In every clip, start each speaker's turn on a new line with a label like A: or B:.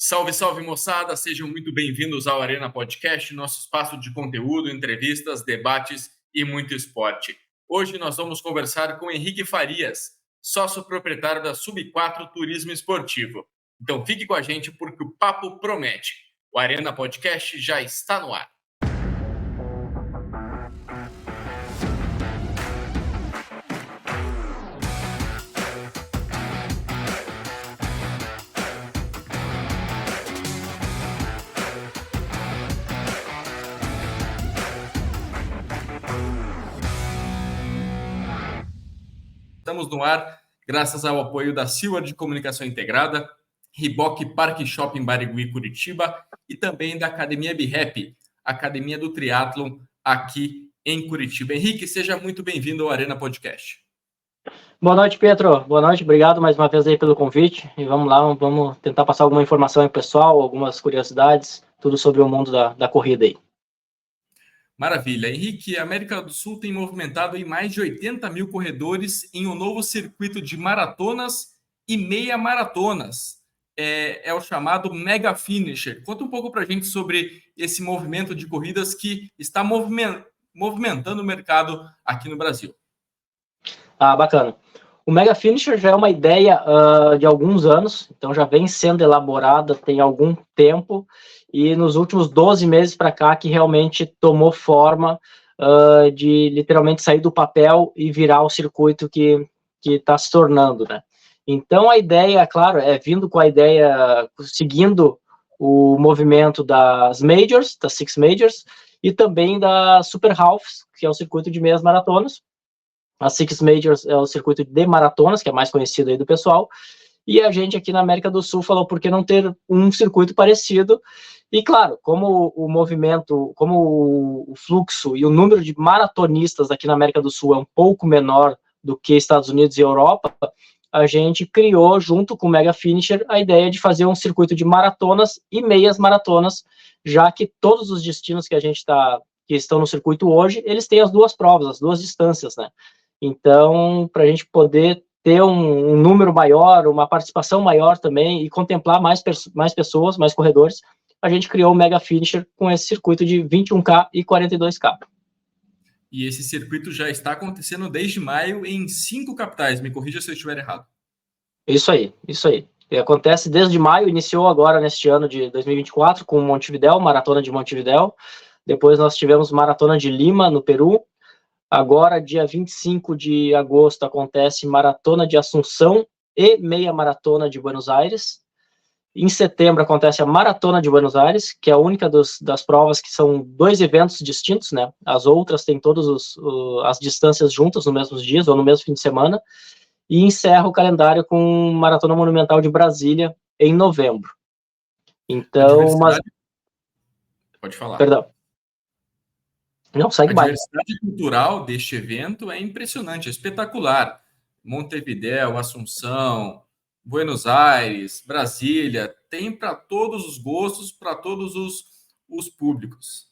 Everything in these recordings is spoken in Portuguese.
A: Salve, salve, moçada! Sejam muito bem-vindos ao Arena Podcast, nosso espaço de conteúdo, entrevistas, debates e muito esporte. Hoje nós vamos conversar com Henrique Farias, sócio proprietário da Sub4 Turismo Esportivo. Então fique com a gente porque o papo promete. O Arena Podcast já está no ar. Estamos no ar graças ao apoio da Silva de Comunicação Integrada, Riboc Parque Shopping Barigui, Curitiba, e também da Academia BeHappy, Academia do Triatlon, aqui em Curitiba. Henrique, seja muito bem-vindo ao Arena Podcast.
B: Boa noite, Pietro. Boa noite, obrigado mais uma vez aí pelo convite. E vamos lá, vamos tentar passar alguma informação aí pessoal, algumas curiosidades, tudo sobre o mundo da corrida aí.
A: Maravilha. Henrique, a América do Sul tem movimentado aí mais de 80 mil corredores em um novo circuito de maratonas e meia maratonas. É o chamado Mega Finisher. Conta um pouco para a gente sobre esse movimento de corridas que está movimentando o mercado aqui no Brasil.
B: Bacana. O Mega Finisher já é uma ideia de alguns anos, então já vem sendo elaborada tem algum tempo, e nos últimos 12 meses para cá que realmente tomou forma de literalmente sair do papel e virar o circuito que está se tornando, né? Então a ideia, claro, é vindo com a ideia, seguindo o movimento das Majors, das Six Majors, e também da Super Halves, que é o circuito de meias maratonas. A Six Majors é o circuito de maratonas, que é mais conhecido aí do pessoal, e a gente aqui na América do Sul falou por que não ter um circuito parecido. E claro, como o movimento, como o fluxo e o número de maratonistas aqui na América do Sul é um pouco menor do que Estados Unidos e Europa, a gente criou, junto com o Mega Finisher, a ideia de fazer um circuito de maratonas e meias maratonas, já que todos os destinos que a gente que estão no circuito hoje, eles têm as duas provas, as duas distâncias, né? Então, para a gente poder ter um número maior, uma participação maior também e contemplar mais pessoas, mais corredores, a gente criou o Mega Finisher com esse circuito de 21K e 42K.
A: E esse circuito já está acontecendo desde maio em 5 capitais. Me corrija se eu estiver errado.
B: Isso aí. E acontece desde maio, iniciou agora neste ano de 2024 com Montevidéu, Maratona de Montevidéu. Depois nós tivemos Maratona de Lima, no Peru. Agora, dia 25 de agosto, acontece Maratona de Assunção e Meia Maratona de Buenos Aires. Em setembro acontece a Maratona de Buenos Aires, que é a única das provas que são 2 eventos distintos, né? As outras têm todas as distâncias juntas nos mesmos dias ou no mesmo fim de semana. E encerra o calendário com Maratona Monumental de Brasília em novembro. Então,
A: Pode falar.
B: Perdão. Não, segue mais.
A: A diversidade cultural deste evento é impressionante, é espetacular. Montevidéu, Assunção, Buenos Aires, Brasília, tem para todos os gostos, para todos os públicos.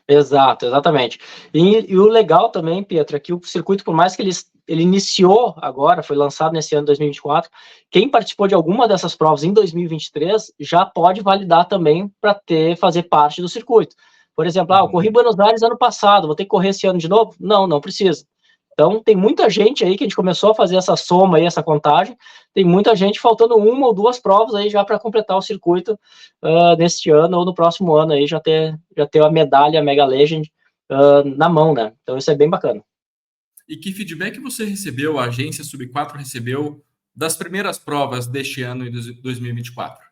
B: Exatamente. E o legal também, Pietro, é que o circuito, por mais que ele iniciou agora, foi lançado nesse ano de 2024, quem participou de alguma dessas provas em 2023 já pode validar também para fazer parte do circuito. Por exemplo, eu corri Buenos Aires ano passado, vou ter que correr esse ano de novo? Não precisa. Então, tem muita gente aí que a gente começou a fazer essa soma aí, essa contagem, tem muita gente faltando 1 ou 2 provas aí já para completar o circuito neste ano ou no próximo ano aí já ter a medalha a Mega Legend na mão, né? Então, isso é bem bacana.
A: E que feedback você recebeu, a agência Sub4 recebeu das primeiras provas deste ano de 2024?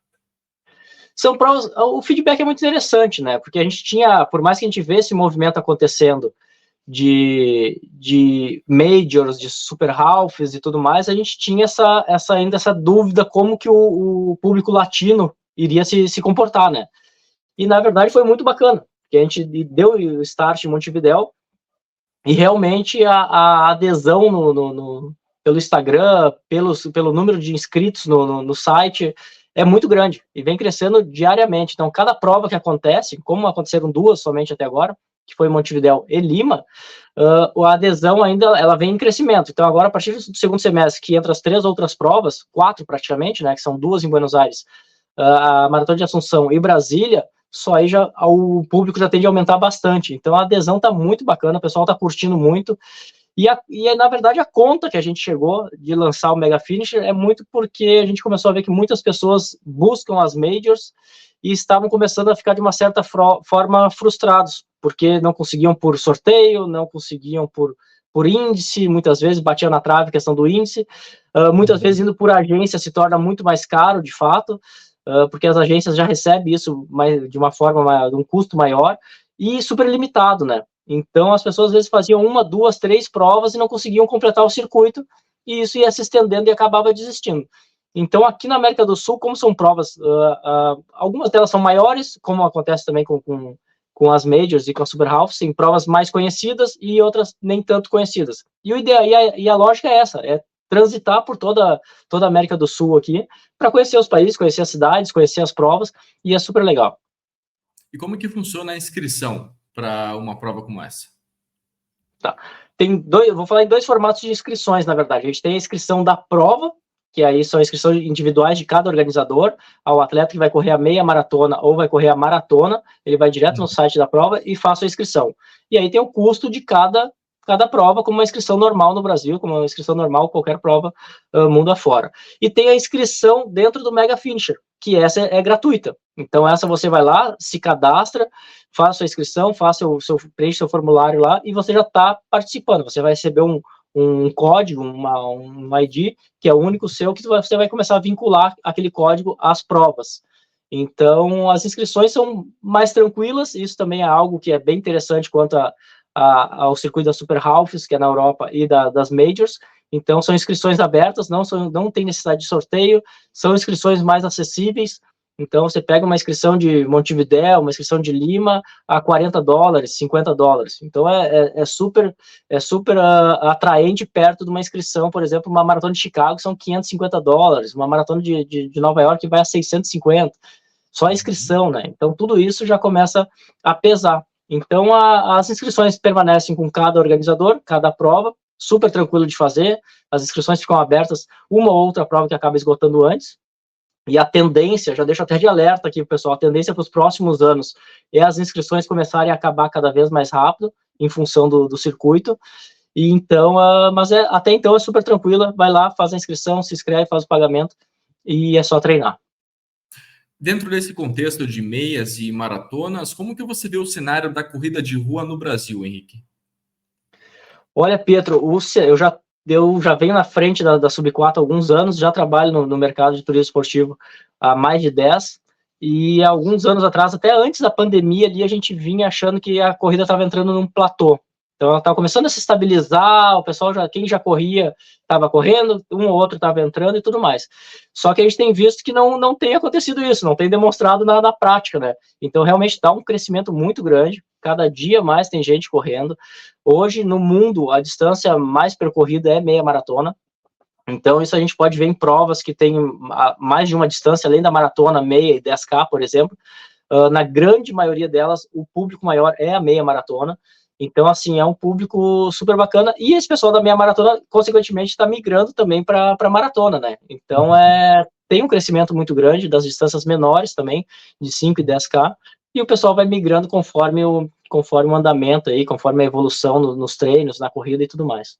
B: São provas, o feedback é muito interessante, né? Porque a gente tinha, por mais que a gente vê esse movimento acontecendo de majors, de super halves e tudo mais, a gente tinha ainda essa dúvida como que o público latino iria se comportar, né? E na verdade foi muito bacana, porque a gente deu o start em Montevidéu e realmente a adesão pelo Instagram, pelo número de inscritos no site é muito grande e vem crescendo diariamente. Então, cada prova que acontece, como aconteceram 2 somente até agora, que foi Montevidéu e Lima, a adesão ainda ela vem em crescimento. Então, agora, a partir do segundo semestre, que entra as 3 outras provas, 4 praticamente, né, que são 2 em Buenos Aires, a Maratona de Assunção e Brasília, só aí já o público já tende a aumentar bastante. Então a adesão está muito bacana, o pessoal está curtindo muito. Na verdade, a conta que a gente chegou de lançar o Mega Finisher é muito porque a gente começou a ver que muitas pessoas buscam as majors e estavam começando a ficar de uma certa forma frustrados, porque não conseguiam por sorteio, não conseguiam por índice, muitas vezes batia na trave a questão do índice, muitas vezes indo por agência se torna muito mais caro, de fato, porque as agências já recebem isso de uma forma, de um custo maior, e super limitado, né? Então, as pessoas às vezes faziam 1, 2, 3 provas e não conseguiam completar o circuito, e isso ia se estendendo e acabava desistindo. Então, aqui na América do Sul, como são provas, algumas delas são maiores, como acontece também com as Majors e com a Super Half, tem provas mais conhecidas e outras nem tanto conhecidas. E, o ideal, e a lógica é essa, é transitar por toda a América do Sul aqui, para conhecer os países, conhecer as cidades, conhecer as provas, e é super legal.
A: E como que funciona a inscrição para uma prova como essa?
B: Tá. Vou falar em 2 formatos de inscrições, na verdade. A gente tem a inscrição da prova, que aí são inscrições individuais de cada organizador, ao atleta que vai correr a meia maratona ou vai correr a maratona, ele vai direto no site da prova e faz a inscrição. E aí tem o custo de cada prova, como uma inscrição normal no Brasil, como uma inscrição normal qualquer prova mundo afora. E tem a inscrição dentro do Mega Finisher, que essa é gratuita. Então essa você vai lá, se cadastra, faz sua inscrição, preenche seu formulário lá e você já está participando. Você vai receber um código, um ID, que é o único seu, que você vai começar a vincular aquele código às provas. Então, as inscrições são mais tranquilas, isso também é algo que é bem interessante quanto ao circuito da Super Halfs, que é na Europa, e das Majors. Então, são inscrições abertas, não tem necessidade de sorteio, são inscrições mais acessíveis. Então, você pega uma inscrição de Montevidéu, uma inscrição de Lima, a $40, $50. Então, é super atraente perto de uma inscrição, por exemplo, uma maratona de Chicago, são $550, uma maratona de Nova York vai a 650, só a inscrição, né? Então, tudo isso já começa a pesar. Então, as inscrições permanecem com cada organizador, cada prova, super tranquilo de fazer, as inscrições ficam abertas, uma ou outra prova que acaba esgotando antes, e a tendência, já deixo até de alerta aqui, pessoal, a tendência para os próximos anos é as inscrições começarem a acabar cada vez mais rápido, em função do circuito, e então, mas até então é super tranquila, vai lá, faz a inscrição, se inscreve, faz o pagamento, e é só treinar.
A: Dentro desse contexto de meias e maratonas, como que você vê o cenário da corrida de rua no Brasil, Henrique?
B: Olha, Pietro, eu já venho na frente da Sub4 há alguns anos, já trabalho no mercado de turismo esportivo há mais de 10, e há alguns anos atrás, até antes da pandemia ali, a gente vinha achando que a corrida estava entrando num platô. Então, ela estava começando a se estabilizar, o pessoal, quem já corria, estava correndo, um ou outro estava entrando e tudo mais. Só que a gente tem visto que não tem acontecido isso, não tem demonstrado na prática, né? Então, realmente está um crescimento muito grande, cada dia mais tem gente correndo. Hoje, no mundo, a distância mais percorrida é meia maratona. Então, isso a gente pode ver em provas que tem mais de uma distância, além da maratona, meia e 10K, por exemplo. Na grande maioria delas, o público maior é a meia maratona. Então, assim, é um público super bacana. E esse pessoal da meia maratona, consequentemente, está migrando também para a maratona, né? Então, tem um crescimento muito grande das distâncias menores também, de 5 e 10K. E o pessoal vai migrando conforme o andamento aí, conforme a evolução nos treinos, na corrida e tudo mais.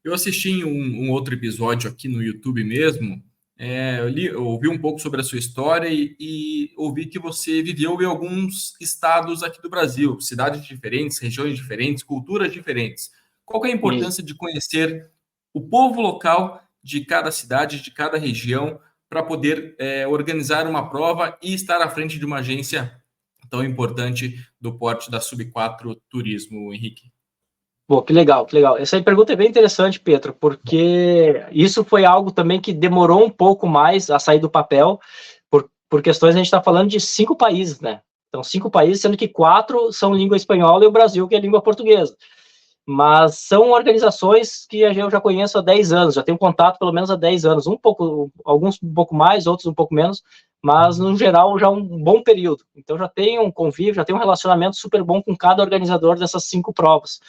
A: Eu assisti um outro episódio aqui no YouTube mesmo, eu ouvi um pouco sobre a sua história e ouvi que você viveu em alguns estados aqui do Brasil, cidades diferentes, regiões diferentes, culturas diferentes. Qual que é a importância de conhecer o povo local de cada cidade, de cada região, para poder organizar uma prova e estar à frente de uma agência tão importante do porte da Sub4 Turismo, Henrique?
B: Pô, que legal, que legal. Essa pergunta é bem interessante, Pedro, porque isso foi algo também que demorou um pouco mais a sair do papel, por questões, a gente está falando de 5 países, né? Então, 5 países, sendo que 4 são língua espanhola e o Brasil, que é língua portuguesa. Mas são organizações que eu já conheço há 10 anos, já tenho contato pelo menos há 10 anos, alguns um pouco mais, outros um pouco menos, mas no geral já um bom período. Então já tenho um convívio, já tenho um relacionamento super bom com cada organizador dessas 5 provas.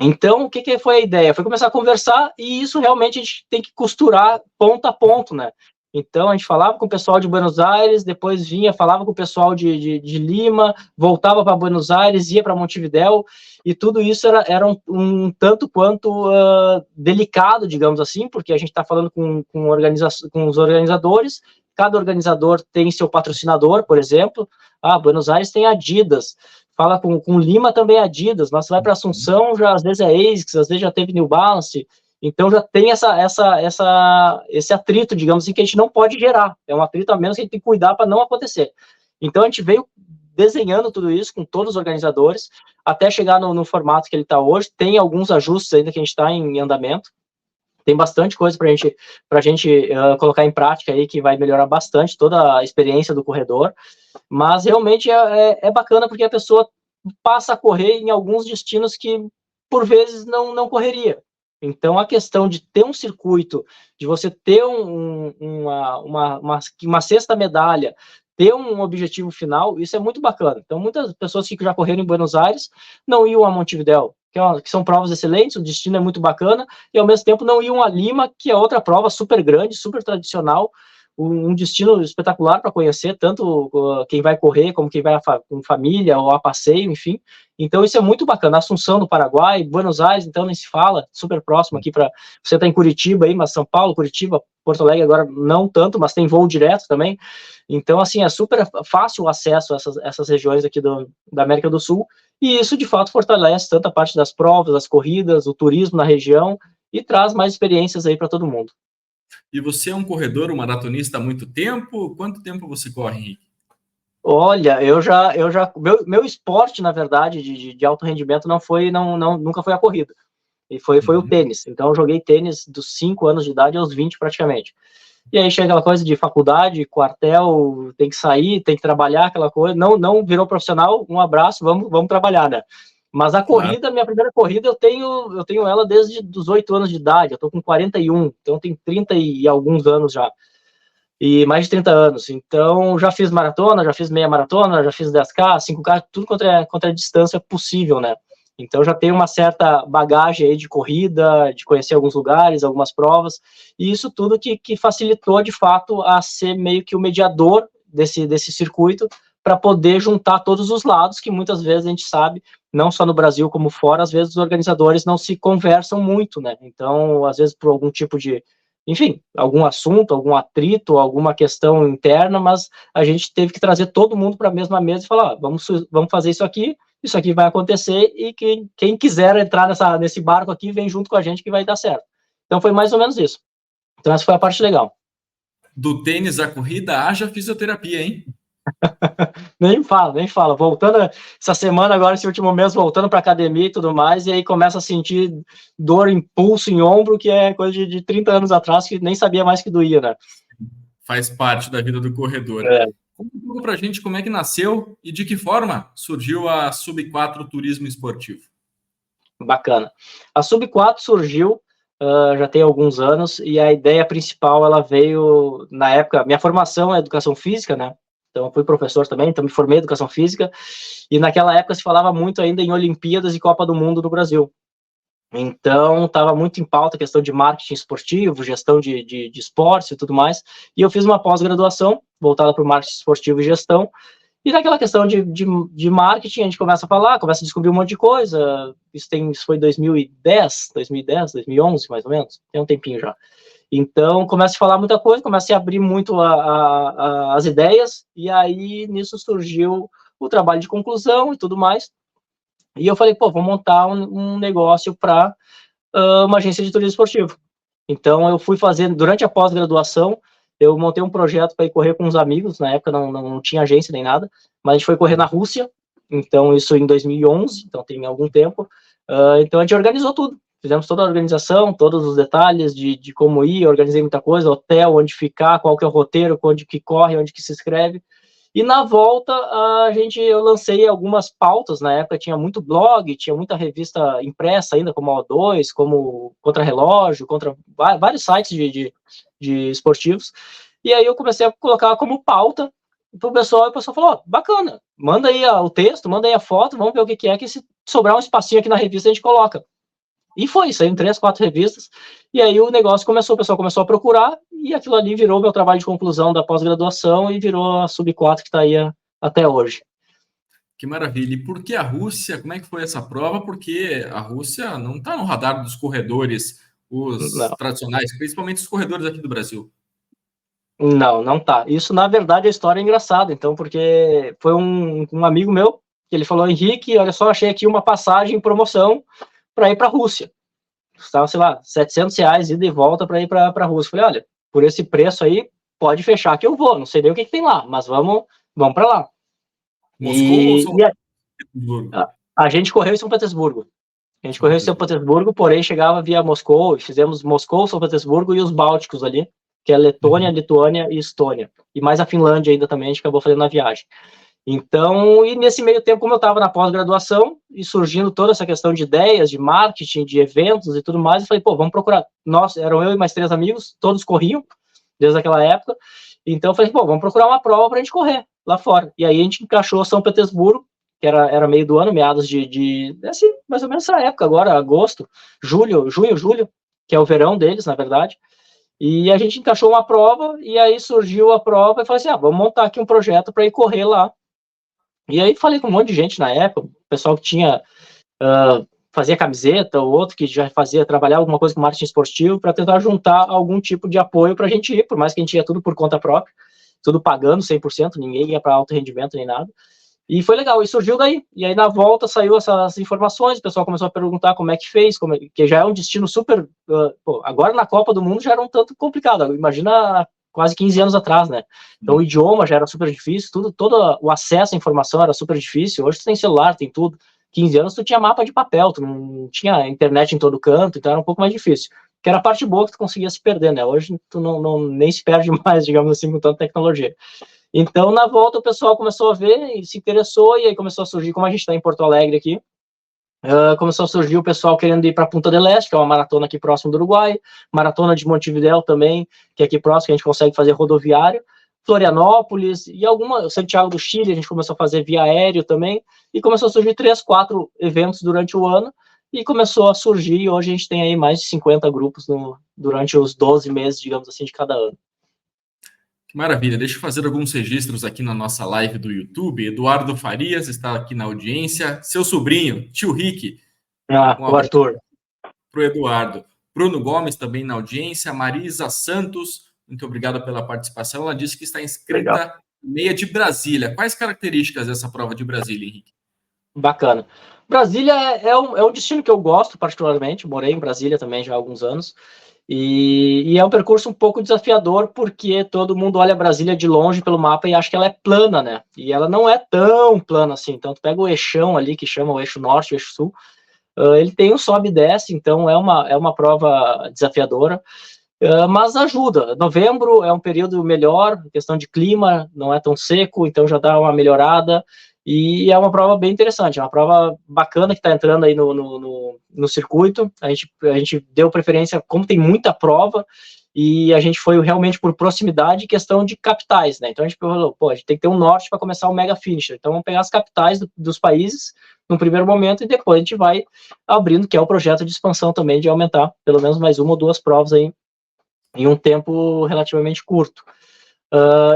B: Então, o que foi a ideia? Foi começar a conversar e isso realmente a gente tem que costurar ponto a ponto, né? Então, a gente falava com o pessoal de Buenos Aires, depois vinha, falava com o pessoal de Lima, voltava para Buenos Aires, ia para Montevidéu, e tudo isso era um tanto quanto delicado, digamos assim, porque a gente está falando com os organizadores, cada organizador tem seu patrocinador, por exemplo. Buenos Aires tem Adidas, fala com Lima também é Adidas, mas você vai para Assunção, já, às vezes é ASICS, às vezes já teve New Balance. Então já tem esse atrito, digamos assim, que a gente não pode gerar. É um atrito a menos que a gente tem que cuidar para não acontecer. Então a gente veio desenhando tudo isso com todos os organizadores, até chegar no formato que ele está hoje. Tem alguns ajustes ainda que a gente está em andamento. Tem bastante coisa para a gente colocar em prática aí, que vai melhorar bastante toda a experiência do corredor. Mas realmente é bacana, porque a pessoa passa a correr em alguns destinos que, por vezes, não correria. Então, a questão de ter um circuito, de você ter uma sexta medalha, ter um objetivo final, isso é muito bacana. Então, muitas pessoas que já correram em Buenos Aires não iam a Montevidéu, que são provas excelentes, o destino é muito bacana, e ao mesmo tempo não iam a Lima, que é outra prova super grande, super tradicional, um destino espetacular para conhecer, tanto quem vai correr, como quem vai com família ou a passeio, enfim. Então isso é muito bacana. Assunção do Paraguai, Buenos Aires, então nem se fala, super próximo aqui para você tá em Curitiba aí, mas São Paulo, Curitiba, Porto Alegre agora não tanto, mas tem voo direto também. Então assim, é super fácil o acesso a essas regiões aqui da América do Sul, e isso de fato fortalece tanto a parte das provas, das corridas, o turismo na região, e traz mais experiências aí para todo mundo.
A: E você é um corredor, um maratonista há muito tempo? Quanto tempo você corre, Henrique?
B: Olha, meu esporte, na verdade, de alto rendimento nunca foi a corrida. E foi o tênis. Então, eu joguei tênis dos 5 anos de idade aos 20, praticamente. E aí chega aquela coisa de faculdade, quartel, tem que sair, tem que trabalhar, aquela coisa. Não virou profissional, um abraço, vamos trabalhar, né? Mas a corrida, minha primeira corrida, eu tenho ela desde os 8 anos de idade. Eu tô com 41, então tem 30 e alguns anos já. E mais de 30 anos. Então, já fiz maratona, já fiz meia maratona, já fiz 10K, 5K, tudo contra a distância possível, né? Então, já tenho uma certa bagagem aí de corrida, de conhecer alguns lugares, algumas provas, e isso tudo que facilitou, de fato, a ser meio que o mediador desse circuito, para poder juntar todos os lados, que muitas vezes a gente sabe, não só no Brasil como fora, às vezes os organizadores não se conversam muito, né? Então, às vezes, por algum tipo de, enfim, algum assunto, algum atrito, alguma questão interna, mas a gente teve que trazer todo mundo para a mesma mesa e falar, vamos fazer isso aqui vai acontecer, e quem quiser entrar nesse barco aqui, vem junto com a gente que vai dar certo. Então foi mais ou menos isso. Então essa foi a parte legal.
A: Do tênis à corrida, haja fisioterapia, hein?
B: nem fala. Voltando essa semana, agora, esse último mês, voltando para academia e tudo mais, e aí começa a sentir dor em pulso, em ombro, que é coisa de 30 anos atrás, que nem sabia mais que doía, né?
A: Faz parte da vida do corredor. Conta um pouco pra gente como é que nasceu e de que forma surgiu a Sub-4 Turismo Esportivo.
B: Bacana. A Sub-4 surgiu já tem alguns anos, e a ideia principal, ela veio, na época, minha formação é educação física, né? Então, eu fui professor também, então me formei em educação física, e naquela época se falava muito ainda em Olimpíadas e Copa do Mundo no Brasil. Então, estava muito em pauta a questão de marketing esportivo, gestão de esportes e tudo mais, e eu fiz uma pós-graduação voltada para o marketing esportivo e gestão, e naquela questão de marketing, a gente começa a falar, começa a descobrir um monte de coisa. Isso foi 2010, 2011, mais ou menos, tem um tempinho já. Então, começa a falar muita coisa, começa a abrir muito as ideias, e aí nisso surgiu o trabalho de conclusão e tudo mais. E eu falei, vou montar um negócio para uma agência de turismo esportivo. Então, eu fui fazendo, durante a pós-graduação, eu montei um projeto para ir correr com uns amigos, na época não tinha agência nem nada, mas a gente foi correr na Rússia, então isso em 2011, então tem algum tempo. Então a gente organizou tudo, fizemos toda a organização, todos os detalhes de como ir, organizei muita coisa, hotel, onde ficar, qual que é o roteiro, onde que corre, onde que se inscreve. E na volta, eu lancei algumas pautas, na época tinha muito blog, tinha muita revista impressa ainda, como a O2, como Contra-Relógio, vários sites de esportivos, e aí eu comecei a colocar como pauta pro pessoal, e o pessoal falou, bacana, manda aí o texto, manda aí a foto, vamos ver o que é, que se sobrar um espacinho aqui na revista a gente coloca. E foi, saíram 3, 4 revistas, e aí o negócio começou, o pessoal começou a procurar, e aquilo ali virou meu trabalho de conclusão da pós-graduação e virou a Sub-4 que está aí até hoje.
A: Que maravilha. E por que a Rússia? Como é que foi essa prova? Porque a Rússia não está no radar dos corredores, os
B: Não,
A: tradicionais, principalmente os corredores aqui do Brasil.
B: não tá. Isso, na verdade, a história é engraçada, então, porque foi um amigo meu que ele falou, Henrique, olha só, achei aqui uma passagem em promoção para ir para a Rússia. Custava, sei lá, R$700 ida e volta para ir para a Rússia. Falei, olha, por esse preço aí, pode fechar que eu vou. Não sei nem o que tem lá, mas vamos para lá.
A: Moscou ou São
B: E
A: Petersburgo?
B: a gente correu em São Petersburgo. A gente correu em São Petersburgo, porém chegava via Moscou, fizemos Moscou, São Petersburgo e os Bálticos ali, que é Letônia, Lituânia e Estônia. E mais a Finlândia ainda também, a gente acabou fazendo a viagem. Então, e nesse meio tempo, como eu estava na pós-graduação e surgindo toda essa questão de ideias, de marketing, de eventos e tudo mais, eu falei, pô, vamos procurar. Nós, eram eu e mais 3 amigos, todos corriam, desde aquela época. Então, eu falei, pô, vamos procurar uma prova para a gente correr lá fora. E aí a gente encaixou São Petersburgo, que era meio do ano, meados assim, mais ou menos essa época agora, agosto, junho, julho, que é o verão deles, na verdade. E a gente encaixou uma prova, e aí surgiu a prova, e falei assim, vamos montar aqui um projeto para ir correr lá. E aí falei com um monte de gente na época, o pessoal que tinha, fazia camiseta, o outro que já trabalhava alguma coisa com marketing esportivo, para tentar juntar algum tipo de apoio para a gente ir, por mais que a gente ia tudo por conta própria, tudo pagando 100%, ninguém ia para alto rendimento nem nada. E foi legal, e surgiu daí. E aí, na volta, saiu essas informações, o pessoal começou a perguntar como é que fez, que já é um destino super... agora, na Copa do Mundo, já era um tanto complicado. Imagina quase 15 anos atrás, né? Então, o idioma já era super difícil, todo o acesso à informação era super difícil. Hoje, tu tem celular, tem tudo. 15 anos, tu tinha mapa de papel, tu não tinha internet em todo canto, então era um pouco mais difícil. Que era a parte boa que tu conseguia se perder, né? Hoje, tu nem se perde mais, digamos assim, com tanta tecnologia. Então, na volta, o pessoal começou a ver e se interessou, e aí começou a surgir, como a gente está em Porto Alegre aqui, começou a surgir o pessoal querendo ir para Punta del Este, que é uma maratona aqui próximo do Uruguai, maratona de Montevidéu também, que é aqui próximo, que a gente consegue fazer rodoviário, Florianópolis, e Santiago do Chile, a gente começou a fazer via aéreo também, e começou a surgir 3, 4 eventos durante o ano, e começou a surgir, e hoje a gente tem aí mais de 50 grupos durante os 12 meses, digamos assim, de cada ano.
A: Maravilha, deixa eu fazer alguns registros aqui na nossa live do YouTube. Eduardo Farias está aqui na audiência. Seu sobrinho, tio Rick.
B: O Arthur.
A: Para o Eduardo. Bruno Gomes também na audiência. Marisa Santos, muito obrigado pela participação. Ela disse que está inscrita meia de Brasília. Quais características dessa prova de Brasília, Henrique?
B: Bacana. Brasília é um destino que eu gosto particularmente. Morei em Brasília também já há alguns anos. E é um percurso um pouco desafiador, porque todo mundo olha Brasília de longe pelo mapa e acha que ela é plana, né? E ela não é tão plana assim. Então, tu pega o eixão ali, que chama o eixo norte, o eixo sul, ele tem um sobe e desce, então é uma prova desafiadora, mas ajuda. Novembro é um período melhor, questão de clima, não é tão seco, então já dá uma melhorada. E é uma prova bem interessante, é uma prova bacana que está entrando aí no circuito. A gente deu preferência, como tem muita prova, e a gente foi realmente por proximidade e questão de capitais, né? Então a gente falou, a gente tem que ter um norte para começar o Mega Finisher. Então vamos pegar as capitais dos países no primeiro momento e depois a gente vai abrindo, que é o projeto de expansão também, de aumentar pelo menos mais 1 ou 2 provas aí em um tempo relativamente curto.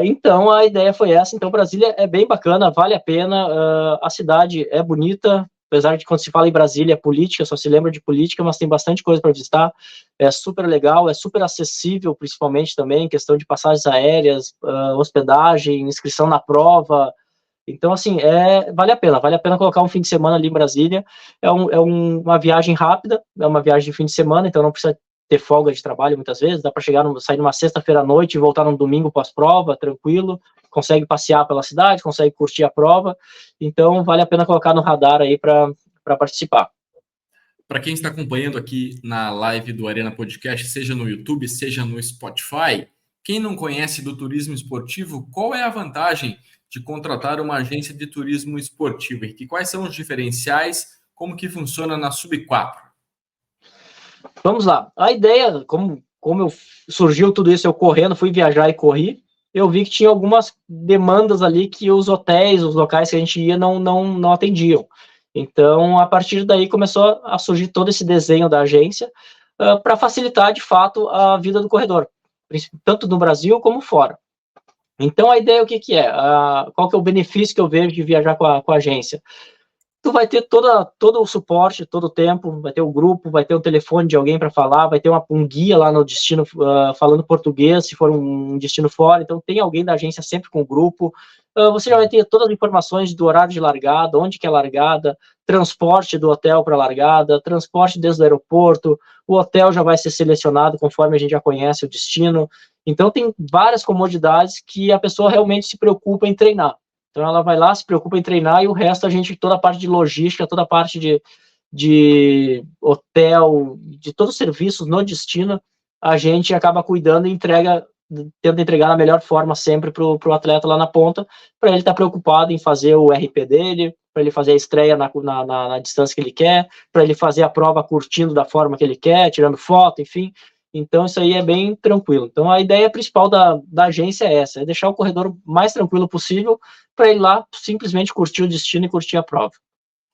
B: Então a ideia foi essa. Então Brasília é bem bacana, vale a pena, a cidade é bonita, apesar de quando se fala em Brasília é política, só se lembra de política, mas tem bastante coisa para visitar, é super legal, é super acessível, principalmente também, questão de passagens aéreas, hospedagem, inscrição na prova. Então, assim, vale a pena colocar um fim de semana ali em Brasília. É uma viagem rápida, é uma viagem de fim de semana, então não precisa ter folga de trabalho muitas vezes, dá para sair numa sexta-feira à noite e voltar num domingo pós-prova, tranquilo, consegue passear pela cidade, consegue curtir a prova, então vale a pena colocar no radar aí para participar.
A: Para quem está acompanhando aqui na live do Arena Podcast, seja no YouTube, seja no Spotify, quem não conhece do turismo esportivo, qual é a vantagem de contratar uma agência de turismo esportivo? E quais são os diferenciais? Como que funciona na Sub-4?
B: Vamos lá. A ideia, como surgiu tudo isso, eu correndo, fui viajar e corri, eu vi que tinha algumas demandas ali que os hotéis, os locais que a gente ia não atendiam. Então, a partir daí, começou a surgir todo esse desenho da agência para facilitar, de fato, a vida do corredor. tanto no Brasil como fora. Então, a ideia, o que é? Qual que é o benefício que eu vejo de viajar com a agência? Tu vai ter todo o suporte, todo o tempo, vai ter o grupo, vai ter o telefone de alguém para falar, vai ter um guia lá no destino falando português, se for um destino fora, então tem alguém da agência sempre com o grupo. Você já vai ter todas as informações do horário de largada, onde que é a largada, transporte do hotel para a largada, transporte desde o aeroporto, o hotel já vai ser selecionado conforme a gente já conhece o destino. Então tem várias comodidades que a pessoa realmente se preocupa em treinar. Então ela vai lá, se preocupa em treinar e o resto a gente, toda a parte de logística, toda a parte de hotel, de todos os serviços no destino, a gente acaba cuidando e tenta entregar da melhor forma sempre para o atleta lá na ponta, para ele estar preocupado em fazer o RP dele, para ele fazer a estreia na distância que ele quer, para ele fazer a prova curtindo da forma que ele quer, tirando foto, enfim. Então, isso aí é bem tranquilo. Então, a ideia principal da agência é essa, é deixar o corredor mais tranquilo possível para ir lá simplesmente curtir o destino e curtir a prova.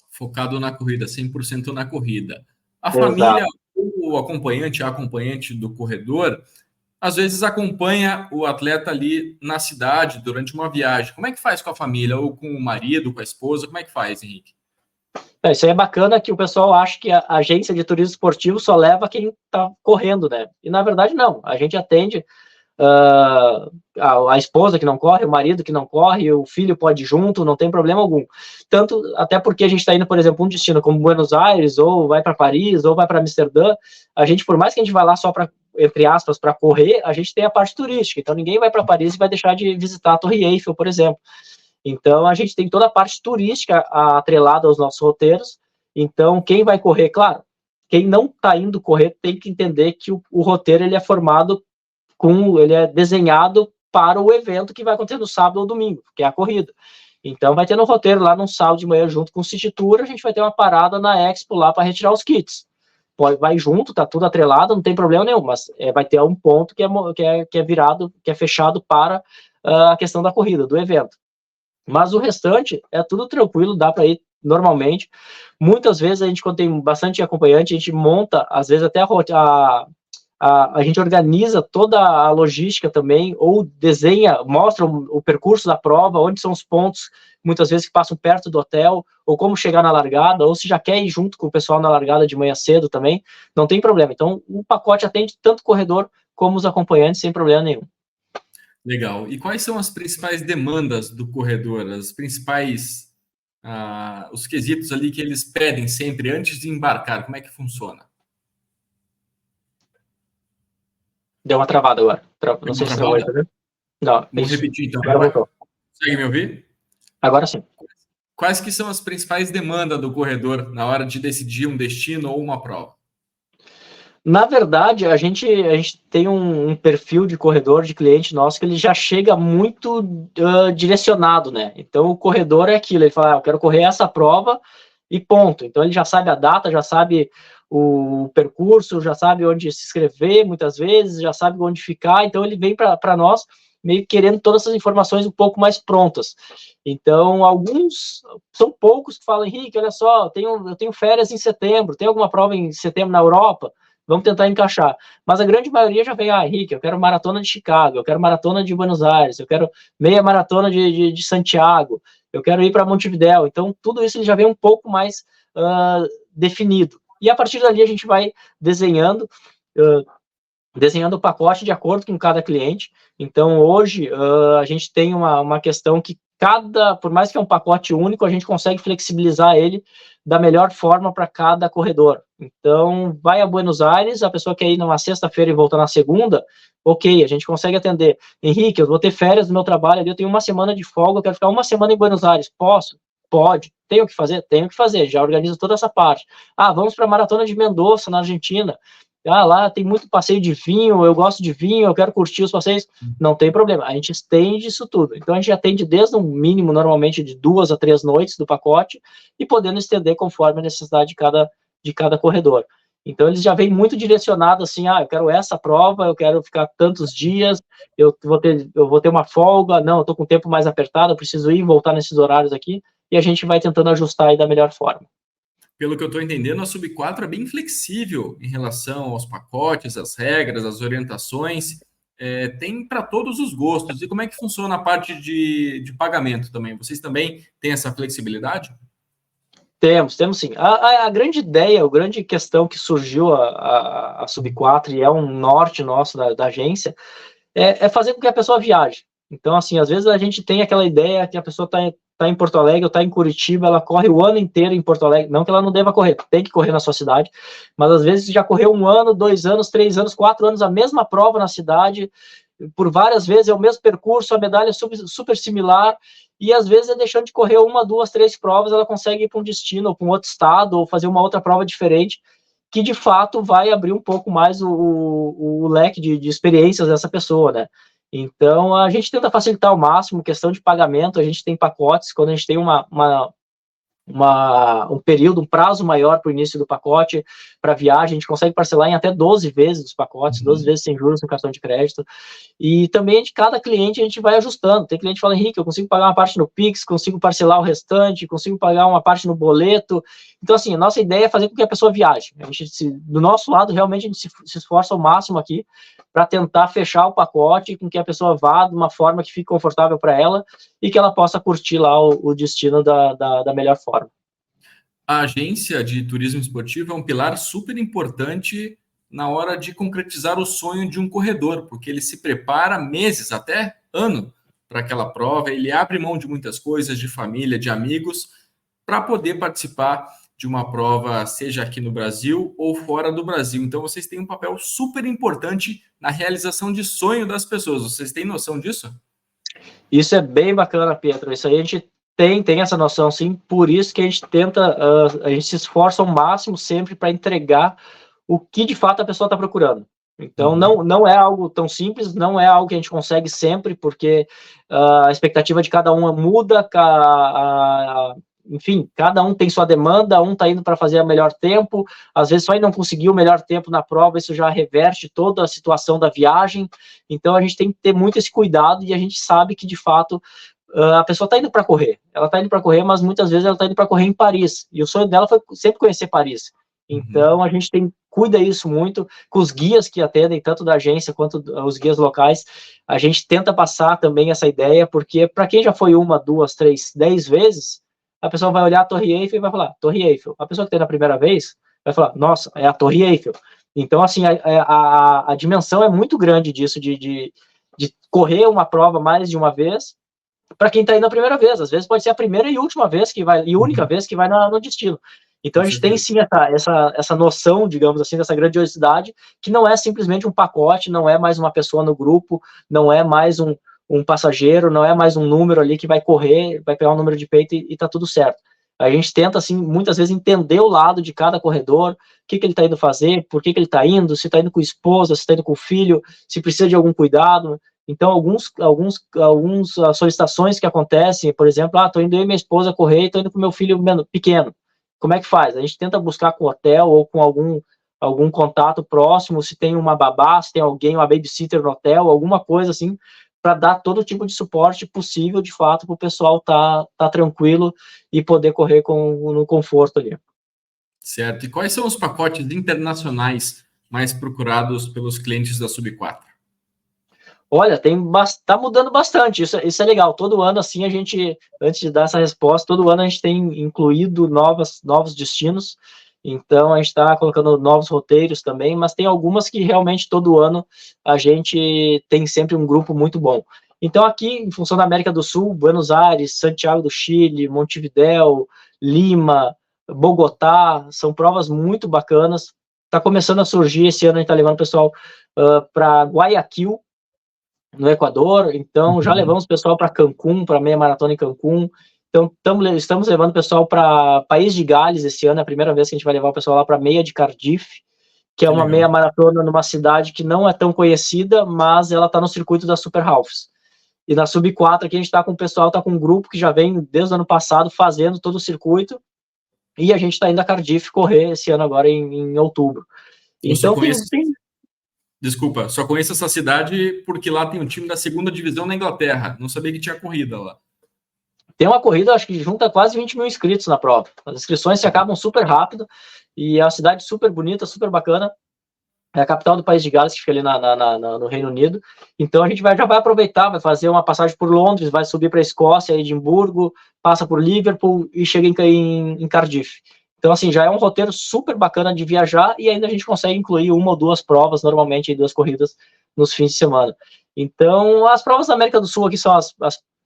A: Focado na corrida, 100% na corrida. A
B: Exato.
A: família, o acompanhante, a acompanhante do corredor, às vezes acompanha o atleta ali na cidade durante uma viagem. Como é que faz com a família? Ou com o marido, com a esposa? Como é que faz, Henrique?
B: Isso aí é bacana que o pessoal acha que a agência de turismo esportivo só leva quem está correndo, né? E na verdade não, a gente atende a esposa que não corre, o marido que não corre, o filho pode ir junto, não tem problema algum. Tanto, até porque a gente está indo, por exemplo, um destino como Buenos Aires, ou vai para Paris, ou vai para Amsterdã, a gente, por mais que a gente vá lá só para, entre aspas, para correr, a gente tem a parte turística, então ninguém vai para Paris e vai deixar de visitar a Torre Eiffel, por exemplo. Então, a gente tem toda a parte turística atrelada aos nossos roteiros. Então, quem vai correr, claro, quem não está indo correr tem que entender que o roteiro ele é formado ele é desenhado para o evento que vai acontecer no sábado ou domingo, que é a corrida. Então, vai ter no roteiro lá no sábado de manhã, junto com o City Tour, a gente vai ter uma parada na Expo lá para retirar os kits. Vai junto, tá tudo atrelado, não tem problema nenhum, mas vai ter um ponto que é virado, que é fechado para a questão da corrida, do evento. Mas o restante é tudo tranquilo, dá para ir normalmente. Muitas vezes a gente, quando tem bastante acompanhante, a gente monta, às vezes até a gente organiza toda a logística também, ou desenha, mostra o percurso da prova, onde são os pontos, muitas vezes que passam perto do hotel, ou como chegar na largada, ou se já quer ir junto com o pessoal na largada de manhã cedo também, não tem problema. Então, o pacote atende tanto o corredor como os acompanhantes, sem problema nenhum.
A: Legal. E quais são as principais demandas do corredor? As principais, os quesitos ali que eles pedem sempre antes de embarcar? Como é que funciona?
B: Deu uma travada agora. Não sei se travou aí, tá vendo? Não,
A: vamos repetir então.
B: Agora voltou.
A: Consegue me ouvir?
B: Agora sim.
A: Quais que são as principais demandas do corredor na hora de decidir um destino ou uma prova?
B: Na verdade, a gente tem um perfil de corredor, de cliente nosso, que ele já chega muito direcionado, né? Então, o corredor é aquilo, ele fala, eu quero correr essa prova e ponto. Então, ele já sabe a data, já sabe o percurso, já sabe onde se inscrever, muitas vezes, já sabe onde ficar. Então, ele vem para nós meio querendo todas essas informações um pouco mais prontas. Então, são poucos que falam, Henrique, olha só, eu tenho férias em setembro, tem alguma prova em setembro na Europa? Vamos tentar encaixar. Mas a grande maioria já vem, Henrique, eu quero maratona de Chicago, eu quero maratona de Buenos Aires, eu quero meia maratona de Santiago, eu quero ir para Montevidéu. Então, tudo isso ele já vem um pouco mais definido. E a partir dali a gente vai desenhando o pacote de acordo com cada cliente. Então, hoje, a gente tem uma questão que por mais que é um pacote único, a gente consegue flexibilizar ele da melhor forma para cada corredor. Então, vai a Buenos Aires, a pessoa quer ir numa sexta-feira e voltar na segunda, ok, a gente consegue atender. Henrique, eu vou ter férias no meu trabalho, eu tenho uma semana de folga, eu quero ficar uma semana em Buenos Aires, posso? Pode. Tenho que fazer? Tenho que fazer, já organizo toda essa parte. Vamos para a Maratona de Mendoza, na Argentina. Lá tem muito passeio de vinho, eu gosto de vinho, eu quero curtir os passeios, não tem problema, a gente estende isso tudo. Então, a gente atende desde um mínimo, normalmente, de 2 a 3 noites do pacote, e podendo estender conforme a necessidade de cada corredor. Então, eles já vêm muito direcionados, assim, eu quero essa prova, eu quero ficar tantos dias, eu vou ter uma folga, não, eu estou com o tempo mais apertado, eu preciso ir e voltar nesses horários aqui, e a gente vai tentando ajustar aí da melhor forma.
A: Pelo que eu estou entendendo, a Sub4 é bem flexível em relação aos pacotes, às regras, às orientações. tem para todos os gostos. E como é que funciona a parte de pagamento também? Vocês também têm essa flexibilidade?
B: Temos sim. A grande ideia, a grande questão que surgiu a Sub 4 e é um norte nosso da agência, é fazer com que a pessoa viaje. Então, assim, às vezes a gente tem aquela ideia que a pessoa tá em Porto Alegre ou está em Curitiba, ela corre o ano inteiro em Porto Alegre, não que ela não deva correr, tem que correr na sua cidade, mas às vezes já correu 1 ano, 2 anos, 3 anos, 4 anos, a mesma prova na cidade, por várias vezes é o mesmo percurso, a medalha é super similar, e às vezes é deixando de correr 1, 2, 3 provas, ela consegue ir para um destino, ou para um outro estado, ou fazer uma outra prova diferente, que de fato vai abrir um pouco mais o leque de experiências dessa pessoa, né? Então, a gente tenta facilitar ao máximo, questão de pagamento, a gente tem pacotes, quando a gente tem um período, um prazo maior para o início do pacote, para viagem, a gente consegue parcelar em até 12 vezes os pacotes, 12 vezes sem juros no cartão de crédito, e também de cada cliente a gente vai ajustando. Tem cliente que fala, Henrique, eu consigo pagar uma parte no Pix, consigo parcelar o restante, consigo pagar uma parte no boleto. Então, assim, a nossa ideia é fazer com que a pessoa viaje. Do nosso lado, realmente, a gente se esforça ao máximo aqui para tentar fechar o pacote com que a pessoa vá de uma forma que fique confortável para ela e que ela possa curtir lá o destino da melhor forma.
A: A agência de turismo esportivo é um pilar super importante na hora de concretizar o sonho de um corredor, porque ele se prepara meses, até ano, para aquela prova, ele abre mão de muitas coisas, de família, de amigos, para poder participar de uma prova, seja aqui no Brasil ou fora do Brasil. Então, vocês têm um papel super importante na realização de sonho das pessoas. Vocês têm noção disso?
B: Isso é bem bacana, Pietro. Isso aí a gente tem essa noção, sim. Por isso que a gente tenta, a gente se esforça ao máximo sempre para entregar o que de fato a pessoa está procurando. Então, não é algo tão simples, não é algo que a gente consegue sempre, porque a expectativa de cada um muda, enfim, cada um tem sua demanda, um está indo para fazer o melhor tempo, às vezes só não conseguiu o melhor tempo na prova, isso já reverte toda a situação da viagem. Então, a gente tem que ter muito esse cuidado e a gente sabe que, de fato, a pessoa está indo para correr. Ela está indo para correr, mas muitas vezes ela está indo para correr em Paris. E o sonho dela foi sempre conhecer Paris. Então, a gente cuida isso muito com os guias que atendem, tanto da agência quanto os guias locais. A gente tenta passar também essa ideia, porque para quem já foi 1, 2, 3, 10 vezes, a pessoa vai olhar a Torre Eiffel e vai falar, Torre Eiffel. A pessoa que tem na primeira vez vai falar, nossa, é a Torre Eiffel. Então, assim, a dimensão é muito grande disso, de correr uma prova mais de uma vez, para quem está indo a primeira vez. Às vezes pode ser a primeira e última vez que vai, e única vez que vai no destino. Então, a gente tem sim essa noção, digamos assim, dessa grandiosidade, que não é simplesmente um pacote, não é mais uma pessoa no grupo, não é mais um passageiro, não é mais um número ali que vai correr, vai pegar um número de peito e tá tudo certo. A gente tenta, assim, muitas vezes entender o lado de cada corredor, o que ele está indo fazer, por que ele está indo, se está indo com a esposa, se está indo com o filho, se precisa de algum cuidado. Então, algumas solicitações que acontecem, por exemplo, estou indo eu e minha esposa correr e estou indo com meu filho pequeno. Como é que faz? A gente tenta buscar com o hotel ou com algum contato próximo, se tem uma babá, se tem alguém, uma babysitter no hotel, alguma coisa assim, para dar todo tipo de suporte possível, de fato, para o pessoal tá tranquilo e poder correr no conforto ali.
A: Certo. E quais são os pacotes internacionais mais procurados pelos clientes da Sub 4?
B: Olha, tá mudando bastante, isso é legal. Todo ano, assim, a gente, antes de dar essa resposta, todo ano a gente tem incluído novos destinos, então a gente está colocando novos roteiros também, mas tem algumas que realmente todo ano a gente tem sempre um grupo muito bom. Então aqui, em função da América do Sul, Buenos Aires, Santiago do Chile, Montevidéu, Lima, Bogotá, são provas muito bacanas. Está começando a surgir, esse ano a gente está levando o pessoal para Guayaquil, no Equador, então já levamos o pessoal para Cancún, para meia maratona em Cancún, então estamos levando o pessoal para País de Gales esse ano, é a primeira vez que a gente vai levar o pessoal lá para meia de Cardiff, que é uma meia maratona numa cidade que não é tão conhecida, mas ela está no circuito da Super Halves. E na Sub 4 aqui a gente está com o pessoal, está com um grupo que já vem desde o ano passado fazendo todo o circuito, e a gente está indo a Cardiff correr esse ano agora em outubro. Então
A: Desculpa, só conheço essa cidade porque lá tem um time da segunda divisão na Inglaterra. Não sabia que tinha corrida lá.
B: Tem uma corrida, acho que junta quase 20 mil inscritos na prova. As inscrições se acabam super rápido e é uma cidade super bonita, super bacana. É a capital do país de Gales, que fica ali no Reino Unido. Então a gente já vai aproveitar, vai fazer uma passagem por Londres, vai subir para a Escócia, Edimburgo, passa por Liverpool e chega em Cardiff. Então, assim, já é um roteiro super bacana de viajar e ainda a gente consegue incluir uma ou duas provas, normalmente 2 corridas nos fins de semana. Então, as provas da América do Sul aqui são as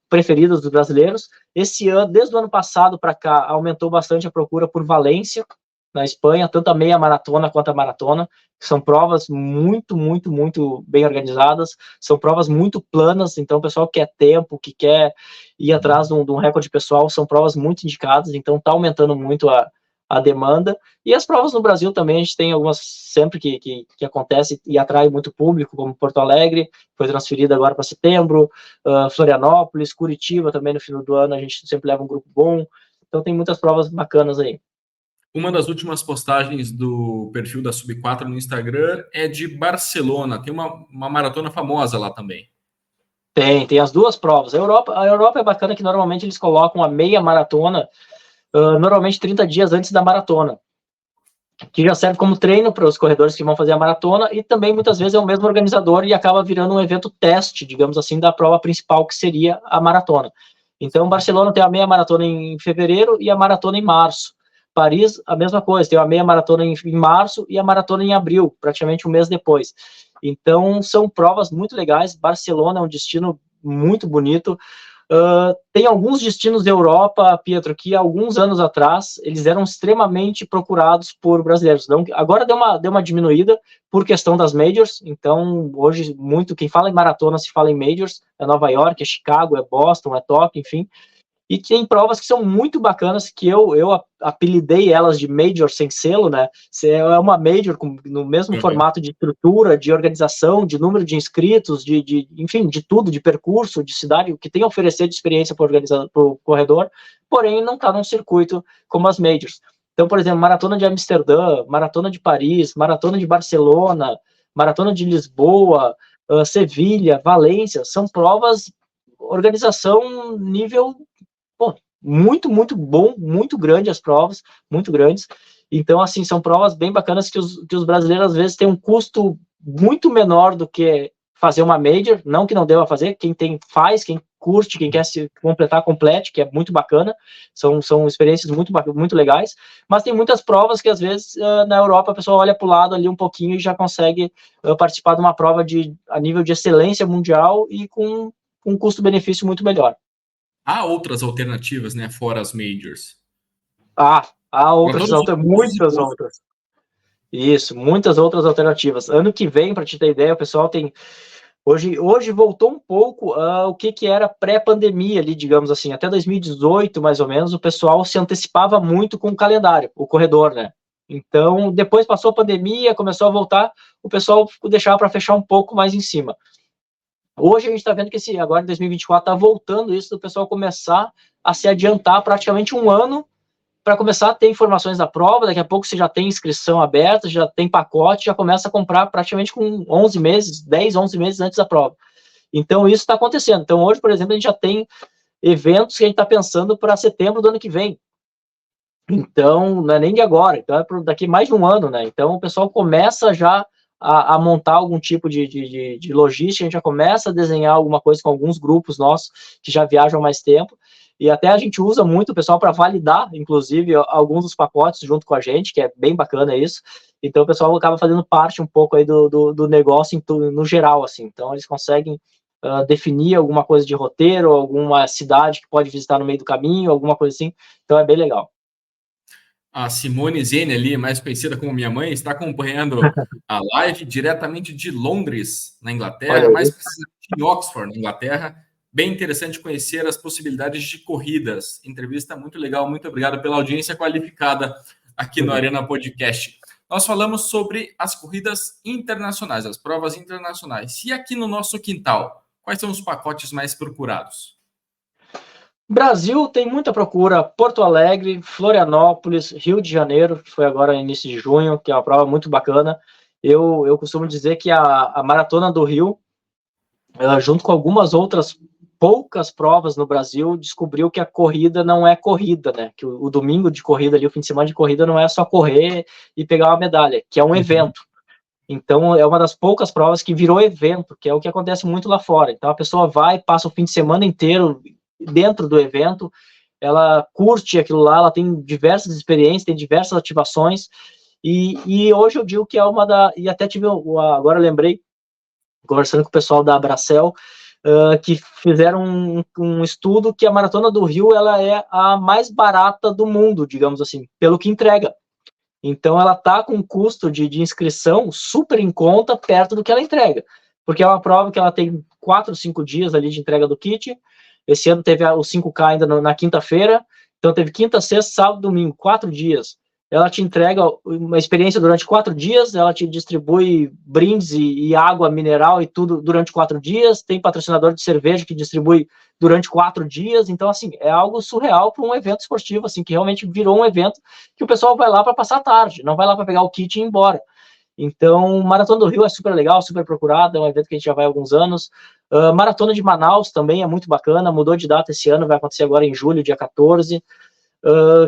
B: preferidas dos brasileiros. Esse ano, desde o ano passado para cá, aumentou bastante a procura por Valência, na Espanha, tanto a meia maratona quanto a maratona, que são provas muito, muito, muito bem organizadas, são provas muito planas, então o pessoal que quer tempo, que quer ir atrás de um recorde pessoal, são provas muito indicadas, então está aumentando muito a demanda, e as provas no Brasil também, a gente tem algumas sempre que acontece e atrai muito público, como Porto Alegre, foi transferida agora para setembro, Florianópolis, Curitiba também no final do ano, a gente sempre leva um grupo bom, então tem muitas provas bacanas aí.
A: Uma das últimas postagens do perfil da Sub4 no Instagram é de Barcelona. Tem uma maratona famosa lá também.
B: Tem as duas provas. A Europa é bacana que normalmente eles colocam a meia maratona, normalmente 30 dias antes da maratona, que já serve como treino para os corredores que vão fazer a maratona e também muitas vezes é o mesmo organizador e acaba virando um evento teste, digamos assim, da prova principal que seria a maratona. Então, Barcelona tem a meia maratona em fevereiro e a maratona em março. Paris, a mesma coisa, tem a meia maratona em março e a maratona em abril, praticamente um mês depois. Então, são provas muito legais. Barcelona é um destino muito bonito. Tem alguns destinos da Europa, Pietro, que alguns anos atrás eles eram extremamente procurados por brasileiros. Então, agora deu uma diminuída por questão das majors. Então, hoje, muito quem fala em maratona se fala em majors. É Nova York, é Chicago, é Boston, é Tóquio, enfim. E tem provas que são muito bacanas, que eu apelidei elas de Major sem selo, né? É uma Major no mesmo formato de estrutura, de organização, de número de inscritos, enfim, de tudo, de percurso, de cidade, o que tem a oferecer de experiência para o corredor, porém não está num circuito como as Majors. Então, por exemplo, Maratona de Amsterdã, Maratona de Paris, Maratona de Barcelona, Maratona de Lisboa, Sevilha, Valência, são provas, organização nível muito, muito bom, muito grande as provas, muito grandes. Então, assim, são provas bem bacanas que os brasileiros, às vezes, têm um custo muito menor do que fazer uma major, não que não deva fazer, quem tem, faz, quem curte, quem quer se completar, complete, que é muito bacana, são experiências muito legais, mas tem muitas provas que, às vezes, na Europa, a pessoa olha para o lado ali um pouquinho e já consegue participar de uma prova a nível de excelência mundial e com um custo-benefício muito melhor.
A: Há outras alternativas, né, fora as majors?
B: Há muitas outras. Isso, muitas outras alternativas. Ano que vem, para te ter ideia, o pessoal tem... Hoje voltou um pouco o que era pré-pandemia ali, digamos assim. Até 2018, mais ou menos, o pessoal se antecipava muito com o calendário, o corredor, né? Então, depois passou a pandemia, começou a voltar, o pessoal deixava para fechar um pouco mais em cima. Hoje a gente está vendo que agora em 2024 está voltando isso do pessoal começar a se adiantar praticamente um ano para começar a ter informações da prova. Daqui a pouco você já tem inscrição aberta, já tem pacote, já começa a comprar praticamente com 11 meses, 10, 11 meses antes da prova. Então isso está acontecendo. Então hoje, por exemplo, a gente já tem eventos que a gente está pensando para setembro do ano que vem. Então, não é nem de agora, então é daqui mais de um ano, né? Então o pessoal começa já a montar algum tipo de logística, a gente já começa a desenhar alguma coisa com alguns grupos nossos que já viajam há mais tempo, e até a gente usa muito o pessoal para validar, inclusive, alguns dos pacotes junto com a gente, que é bem bacana isso. Então o pessoal acaba fazendo parte um pouco aí do negócio no geral, assim. Então eles conseguem definir alguma coisa de roteiro, alguma cidade que pode visitar no meio do caminho, alguma coisa assim. Então é bem legal.
A: A Simone Zene ali, mais conhecida como minha mãe, está acompanhando a live diretamente de Londres, na Inglaterra, mais precisamente em Oxford, na Inglaterra. Bem interessante conhecer as possibilidades de corridas. Entrevista muito legal. Muito obrigado pela audiência qualificada aqui no Arena Podcast. Nós falamos sobre as corridas internacionais, as provas internacionais. E aqui no nosso quintal, quais são os pacotes mais procurados?
B: Brasil tem muita procura, Porto Alegre, Florianópolis, Rio de Janeiro, que foi agora no início de junho, que é uma prova muito bacana. Eu costumo dizer que a Maratona do Rio, junto com algumas outras poucas provas no Brasil, descobriu que a corrida não é corrida, né? Que o domingo de corrida ali, o fim de semana de corrida não é só correr e pegar uma medalha, que é um evento. Então, é uma das poucas provas que virou evento, que é o que acontece muito lá fora. Então, a pessoa vai, passa o fim de semana inteiro dentro do evento, ela curte aquilo lá, ela tem diversas experiências, tem diversas ativações, e hoje eu digo que é uma da... E até tive, agora eu lembrei, conversando com o pessoal da Abracel, que fizeram um estudo que a Maratona do Rio, ela é a mais barata do mundo, digamos assim, pelo que entrega. Então, ela está com um custo de inscrição super em conta, perto do que ela entrega. Porque é uma prova que ela tem 4, 5 dias ali de entrega do kit. Esse ano teve o 5K ainda na quinta-feira. Então, teve quinta, sexta, sábado, domingo, 4 dias. Ela te entrega uma experiência durante 4 dias, ela te distribui brindes e água mineral e tudo durante 4 dias. Tem patrocinador de cerveja que distribui durante 4 dias. Então, assim, é algo surreal para um evento esportivo, assim, que realmente virou um evento que o pessoal vai lá para passar a tarde, não vai lá para pegar o kit e ir embora. Então, Maratona do Rio é super legal, super procurado, é um evento que a gente já vai há alguns anos. Maratona de Manaus também é muito bacana, mudou de data esse ano, vai acontecer agora em julho, dia 14.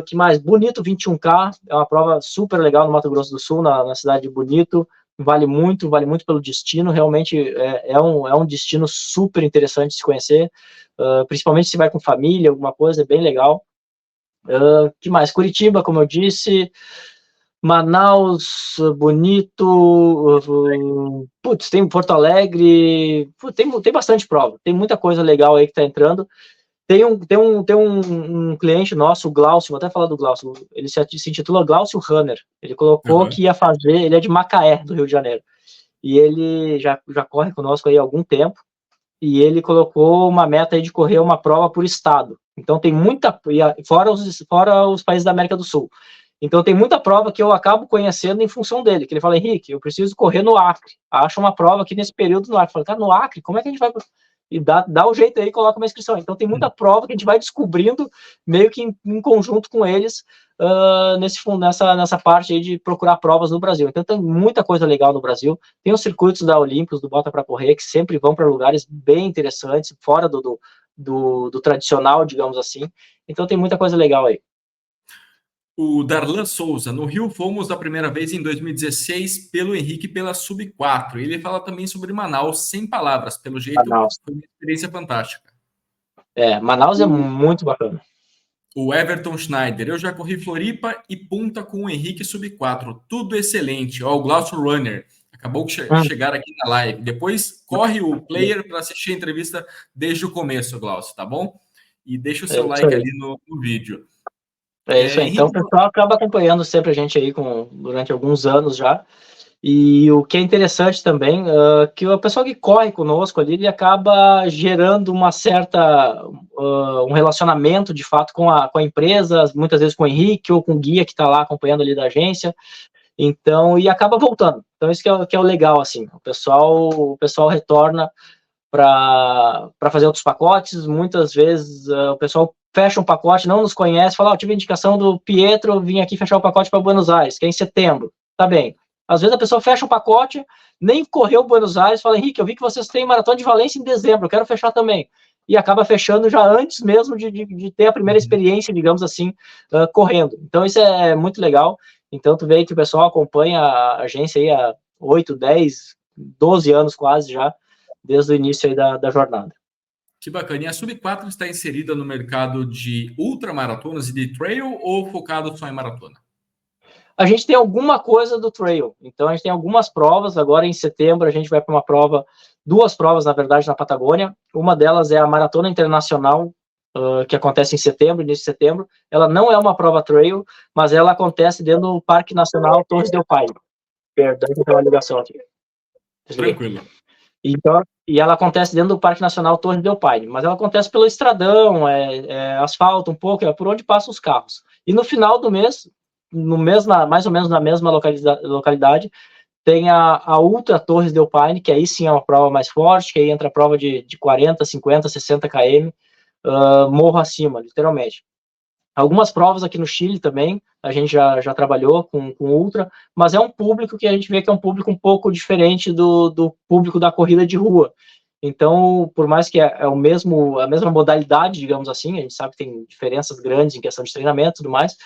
B: Que mais? Bonito 21K, é uma prova super legal no Mato Grosso do Sul, na cidade de Bonito. Vale muito pelo destino, realmente é um destino super interessante de se conhecer, principalmente se vai com família, alguma coisa, é bem legal. Que mais? Curitiba, como eu disse, Manaus, Bonito, putz, tem Porto Alegre, putz, tem bastante prova, tem muita coisa legal aí que tá entrando. Tem um cliente nosso, o Glaucio, vou até falar do Glaucio, ele se intitula Glaucio Runner, ele colocou que ia fazer, ele é de Macaé, do Rio de Janeiro, e ele já corre conosco aí há algum tempo, e ele colocou uma meta aí de correr uma prova por estado. Então tem muita, fora os países da América do Sul. Então tem muita prova que eu acabo conhecendo em função dele, que ele fala, Henrique, eu preciso correr no Acre. Acho uma prova aqui nesse período no Acre. Eu falo, cara, no Acre, como é que a gente vai... E dá o jeito aí e coloca uma inscrição. Então tem muita prova que a gente vai descobrindo meio que em conjunto com eles nessa parte aí de procurar provas no Brasil. Então tem muita coisa legal no Brasil. Tem os circuitos da Olímpicos, do Bota para Correr, que sempre vão para lugares bem interessantes, fora do tradicional, digamos assim. Então tem muita coisa legal aí.
A: O Darlan Souza, no Rio fomos da primeira vez em 2016 pelo Henrique pela Sub-4. Ele fala também sobre Manaus, sem palavras, pelo jeito
B: Manaus.
A: foi uma experiência fantástica.
B: Manaus é muito bacana.
A: O Everton Schneider, eu já corri Floripa e Punta com o Henrique Sub-4, tudo excelente. Ó, o Glaucio Runner, acabou de chegar aqui na live. Depois corre o player para assistir a entrevista desde o começo, Glaucio, tá bom? E deixa o seu like ali no vídeo.
B: É isso aí. Henrique... Então, o pessoal acaba acompanhando sempre a gente aí durante alguns anos já. E o que é interessante também, que o pessoal que corre conosco ali, ele acaba gerando uma certa, um relacionamento, de fato, com a empresa, muitas vezes com o Henrique ou com o guia que está lá acompanhando ali da agência. Então, e acaba voltando. Então, isso que é o legal, assim. O pessoal retorna para fazer outros pacotes. Muitas vezes o pessoal fecha um pacote, não nos conhece, fala, tive a indicação do Pietro, vim aqui fechar o pacote para Buenos Aires, que é em setembro. Tá bem. Às vezes a pessoa fecha um pacote, nem correu Buenos Aires, fala, Henrique, eu vi que vocês têm Maratona de Valência em dezembro, eu quero fechar também. E acaba fechando já antes mesmo de ter a primeira experiência, digamos assim, correndo. Então isso é muito legal. Então tu vê que o pessoal acompanha a agência aí há 8, 10, 12 anos quase já, desde o início aí da jornada.
A: Que bacana. E a Sub-4 está inserida no mercado de ultramaratonas e de trail ou focado só em maratona?
B: A gente tem alguma coisa do trail. Então, a gente tem algumas provas. Agora, em setembro, a gente vai para uma prova, 2 provas, na verdade, na Patagônia. Uma delas é a Maratona Internacional, que acontece em setembro, início de setembro. Ela não é uma prova trail, mas ela acontece dentro do Parque Nacional Torres del Paine. Perdão, tem uma ligação aqui.
A: Tranquilo.
B: Então, e ela acontece dentro do Parque Nacional Torres del Paine, mas ela acontece pelo estradão, asfalto um pouco, é por onde passam os carros. E no final do mês, mais ou menos na mesma localidade, tem a Ultra Torres del Paine, que aí sim é uma prova mais forte, que aí entra a prova de 40, 50, 60 km, morro acima, literalmente. Algumas provas aqui no Chile também, a gente já trabalhou com ultra, mas é um público que a gente vê que é um público um pouco diferente do público da corrida de rua. Então, por mais que a mesma modalidade, digamos assim, a gente sabe que tem diferenças grandes em questão de treinamento e tudo mais,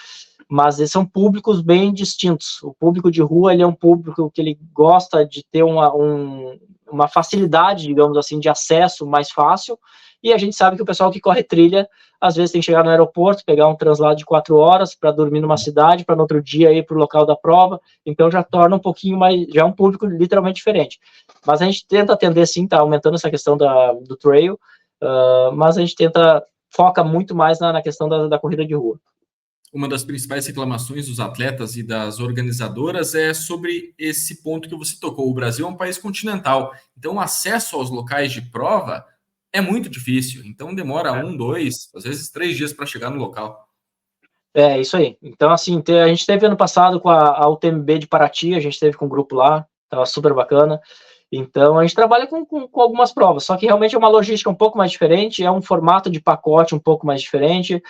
B: mas eles são públicos bem distintos. O público de rua, ele é um público que ele gosta de ter uma facilidade, digamos assim, de acesso mais fácil, e a gente sabe que o pessoal que corre trilha, às vezes tem que chegar no aeroporto, pegar um translado de 4 horas para dormir numa cidade, para no outro dia ir para o local da prova, então já torna um pouquinho mais, já é um público literalmente diferente. Mas a gente tenta atender, sim, tá aumentando essa questão do trail, mas a gente foca muito mais na questão da corrida de rua.
A: Uma das principais reclamações dos atletas e das organizadoras é sobre esse ponto que você tocou. O Brasil é um país continental, então o acesso aos locais de prova é muito difícil. Então demora 1, 2, às vezes 3 dias para chegar no local.
B: É, isso aí. Então, assim, a gente teve ano passado com a UTMB de Paraty, a gente teve com um grupo lá, estava super bacana. Então, a gente trabalha com algumas provas, só que realmente é uma logística um pouco mais diferente, é um formato de pacote um pouco mais diferente.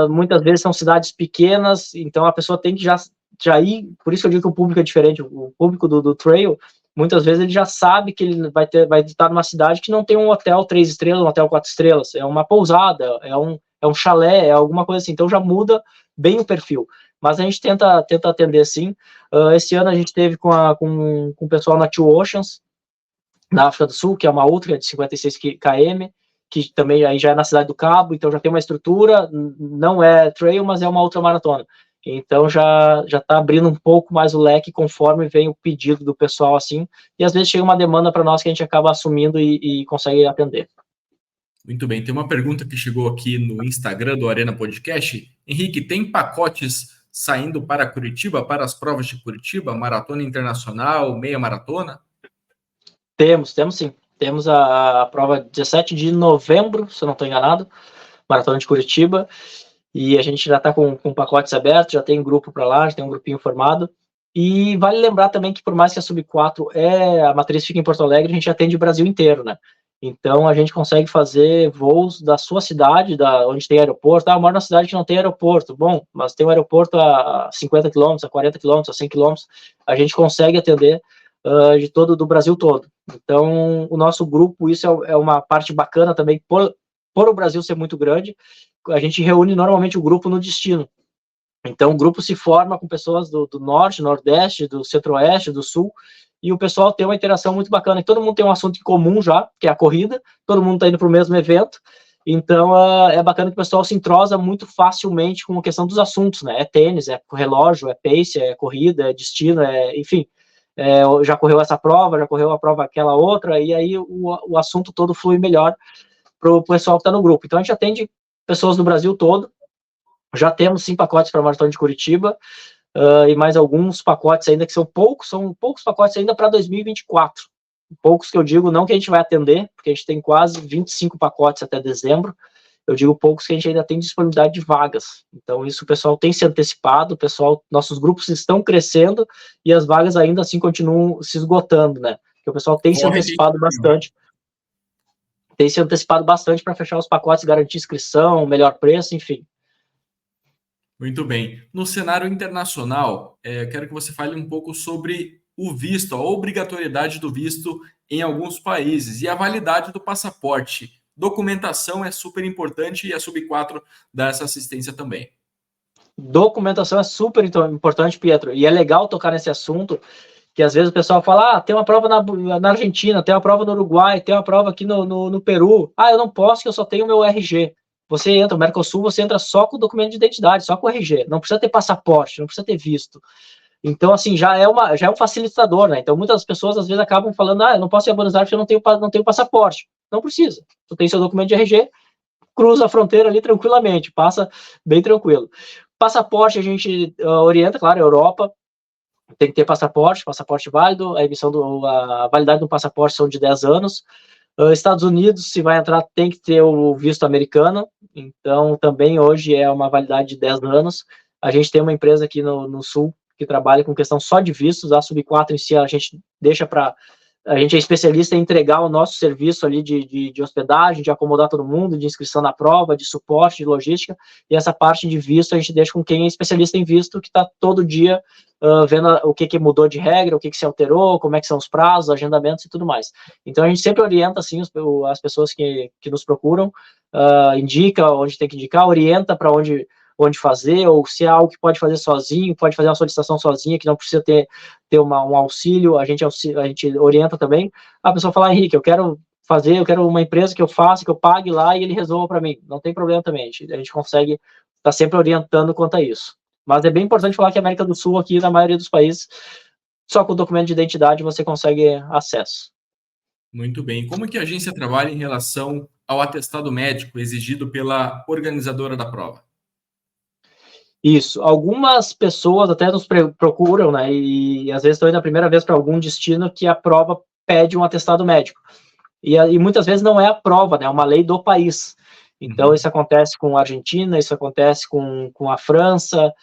B: Muitas vezes são cidades pequenas, então a pessoa tem que já ir, por isso que eu digo que o público é diferente. O público do trail, muitas vezes ele já sabe que ele vai estar numa cidade que não tem um hotel 3 estrelas, um hotel 4 estrelas, é uma pousada, é um chalé, é alguma coisa assim, então já muda bem o perfil. Mas a gente tenta atender sim. Esse ano a gente teve com o pessoal na Two Oceans, na África do Sul, que é uma ultra de 56 km, que também aí já é na Cidade do Cabo, então já tem uma estrutura, não é trail, mas é uma ultramaratona. Então já está abrindo um pouco mais o leque conforme vem o pedido do pessoal assim, e às vezes chega uma demanda para nós que a gente acaba assumindo e consegue atender.
A: Muito bem, tem uma pergunta que chegou aqui no Instagram do Arena Podcast. Henrique, tem pacotes saindo para Curitiba, para as provas de Curitiba, maratona internacional, meia maratona?
B: Temos sim. Temos a prova 17 de novembro, se eu não estou enganado, maratona de Curitiba, e a gente já está com pacotes abertos, já tem grupo para lá, já tem um grupinho formado. E vale lembrar também que por mais que a Sub-4 a matriz fica em Porto Alegre, a gente atende o Brasil inteiro, né? Então a gente consegue fazer voos da sua cidade, onde tem aeroporto. Eu moro na cidade que não tem aeroporto. Bom, mas tem um aeroporto a 50 km, a 40 km, a 100 km. A gente consegue atender do Brasil todo. Então, o nosso grupo, isso é uma parte bacana também, por o Brasil ser muito grande, a gente reúne normalmente o grupo no destino. Então, o grupo se forma com pessoas do norte, nordeste, do centro-oeste, do sul, e o pessoal tem uma interação muito bacana. E todo mundo tem um assunto em comum já, que é a corrida, todo mundo está indo para o mesmo evento, então é bacana que o pessoal se entrosa muito facilmente com a questão dos assuntos, né? É tênis, é relógio, é pace, é corrida, é destino, enfim. Já correu essa prova, já correu a prova aquela outra, e aí o assunto todo flui melhor para o pessoal que está no grupo. Então, a gente atende pessoas do Brasil todo, já temos 5 pacotes para a Maratona de Curitiba, e mais alguns pacotes ainda, que são poucos pacotes ainda para 2024. Poucos que eu digo, não que a gente vai atender, porque a gente tem quase 25 pacotes até dezembro, eu digo poucos que a gente ainda tem disponibilidade de vagas. Então, isso o pessoal tem se antecipado, nossos grupos estão crescendo e as vagas ainda assim continuam se esgotando, né? Porque o pessoal tem se antecipado bastante. Tem se antecipado bastante para fechar os pacotes, garantir inscrição, melhor preço, enfim.
A: Muito bem. No cenário internacional, quero que você fale um pouco sobre o visto, a obrigatoriedade do visto em alguns países e a validade do passaporte. Documentação é super importante e a Sub-4 dá essa assistência também.
B: Documentação é super importante, Pietro, e é legal tocar nesse assunto, que às vezes o pessoal fala, tem uma prova na Argentina, tem uma prova no Uruguai, tem uma prova aqui no Peru. Eu não posso, que eu só tenho o meu RG. Você entra, no Mercosul, você entra só com o documento de identidade, só com o RG. Não precisa ter passaporte, não precisa ter visto. Então, assim, já é um facilitador, né? Então, muitas pessoas, às vezes, acabam falando, eu não posso ir a Buenos Aires porque eu não tenho passaporte. Não precisa. Tu tem seu documento de RG, cruza a fronteira ali tranquilamente, passa bem tranquilo. Passaporte a gente orienta, claro, Europa, tem que ter passaporte válido, a validade do passaporte são de 10 anos. Estados Unidos, se vai entrar, tem que ter o visto americano, então também hoje é uma validade de 10 anos. A gente tem uma empresa aqui no Sul que trabalha com questão só de vistos, a Sub-4 em si a gente deixa para... A gente é especialista em entregar o nosso serviço ali de hospedagem, de acomodar todo mundo, de inscrição na prova, de suporte, de logística, e essa parte de visto a gente deixa com quem é especialista em visto, que está todo dia vendo o que mudou de regra, o que se alterou, como é que são os prazos, agendamentos e tudo mais. Então a gente sempre orienta assim as pessoas que nos procuram, indica onde tem que indicar, orienta para onde onde fazer, ou se é algo que pode fazer sozinho, pode fazer uma solicitação sozinha, que não precisa ter um auxílio, a gente orienta também. A pessoa fala, Henrique, eu quero uma empresa que eu faça, que eu pague lá e ele resolva para mim. Não tem problema também, a gente consegue estar sempre orientando quanto a isso. Mas é bem importante falar que a América do Sul, aqui, na maioria dos países, só com o documento de identidade você consegue acesso.
A: Muito bem. Como que a agência trabalha em relação ao atestado médico exigido pela organizadora da prova?
B: Isso. Algumas pessoas até nos procuram, né? E às vezes estão indo a primeira vez para algum destino que a prova pede um atestado médico. E muitas vezes não é a prova, né? É uma lei do país. Então, isso acontece com a Argentina, isso acontece com a França,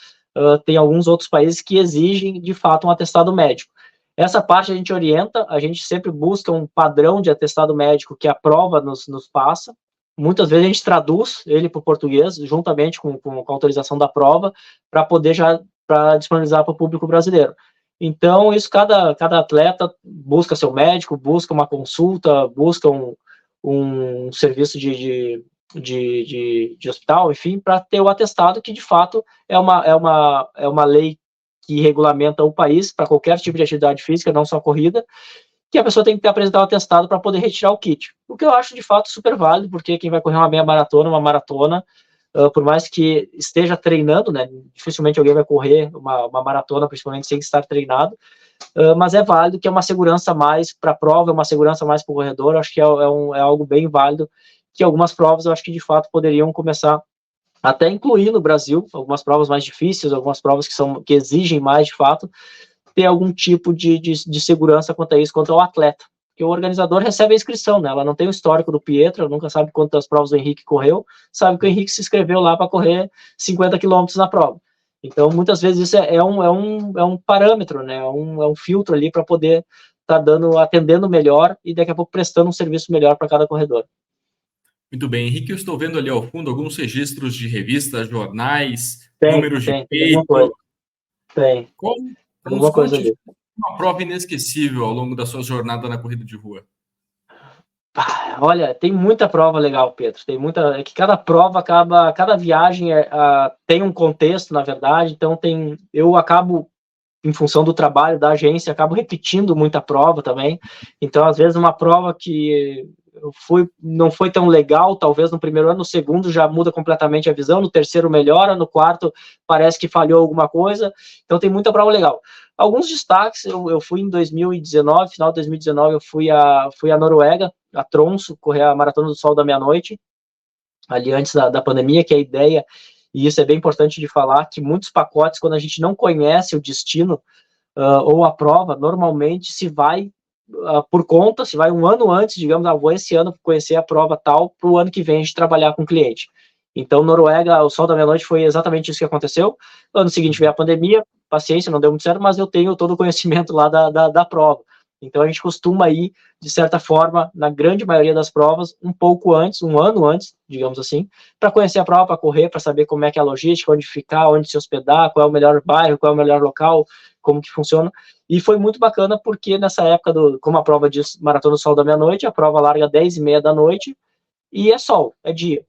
B: tem alguns outros países que exigem, de fato, um atestado médico. Essa parte a gente orienta, a gente sempre busca um padrão de atestado médico que a prova nos passa. Muitas vezes a gente traduz ele para o português, juntamente com a autorização da prova, para poder já disponibilizar para o público brasileiro. Então, isso cada atleta busca seu médico, busca uma consulta, busca um serviço de hospital, enfim, para ter o atestado que, de fato, é uma lei que regulamenta o país para qualquer tipo de atividade física, não só corrida, que a pessoa tem que apresentar o atestado para poder retirar o kit. O que eu acho, de fato, super válido, porque quem vai correr uma meia maratona, por mais que esteja treinando, né, dificilmente alguém vai correr uma maratona, principalmente sem estar treinado, mas é válido, que é uma segurança a mais para a prova, é uma segurança a mais para o corredor, acho que é algo bem válido, que algumas provas eu acho que de fato poderiam começar até incluir no Brasil, algumas provas mais difíceis, algumas provas que exigem mais de fato, ter algum tipo de segurança quanto a isso, quanto ao atleta. Porque o organizador recebe a inscrição, né? Ela não tem o histórico do Pietro, nunca sabe quantas provas o Henrique correu, sabe que o Henrique se inscreveu lá para correr 50 quilômetros na prova. Então, muitas vezes isso é um parâmetro, né? É um filtro ali para poder estar atendendo melhor e daqui a pouco prestando um serviço melhor para cada corredor.
A: Muito bem, Henrique, eu estou vendo ali ao fundo alguns registros de revistas, jornais,
B: Tem
A: números de
B: alguma coisa.
A: peito.
B: Tem
A: Nos
B: alguma coisa
A: conte
B: ali.
A: uma prova inesquecível ao longo da sua jornada na corrida de rua.
B: Olha, tem muita prova legal, Pedro. É que cada prova cada viagem tem um contexto, na verdade. Então eu acabo, em função do trabalho da agência, acabo repetindo muita prova também. Então, às vezes, uma prova que não foi tão legal, talvez no primeiro ano, no segundo já muda completamente a visão, no terceiro melhora, no quarto parece que falhou alguma coisa. Então, tem muita prova legal. Alguns destaques, eu fui em 2019, final de 2019, eu fui à Noruega, a Tromsø, correr a Maratona do Sol da Meia-Noite, ali antes da pandemia, que é a ideia, e isso é bem importante de falar, que muitos pacotes, quando a gente não conhece o destino ou a prova, normalmente se vai por conta, se vai um ano antes, digamos, vou esse ano conhecer a prova tal, para o ano que vem a gente trabalhar com o cliente. Então, Noruega, o Sol da Meia-Noite foi exatamente isso que aconteceu. No ano seguinte veio a pandemia, paciência, não deu muito certo, mas eu tenho todo o conhecimento lá da prova. Então, a gente costuma ir, de certa forma, na grande maioria das provas, um pouco antes, um ano antes, digamos assim, para conhecer a prova, para correr, para saber como é que é a logística, onde ficar, onde se hospedar, qual é o melhor bairro, qual é o melhor local, como que funciona. E foi muito bacana, porque nessa época, como a prova diz Maratona do Sol da Meia-Noite, a prova larga 10h30 da noite, e é sol, é dia.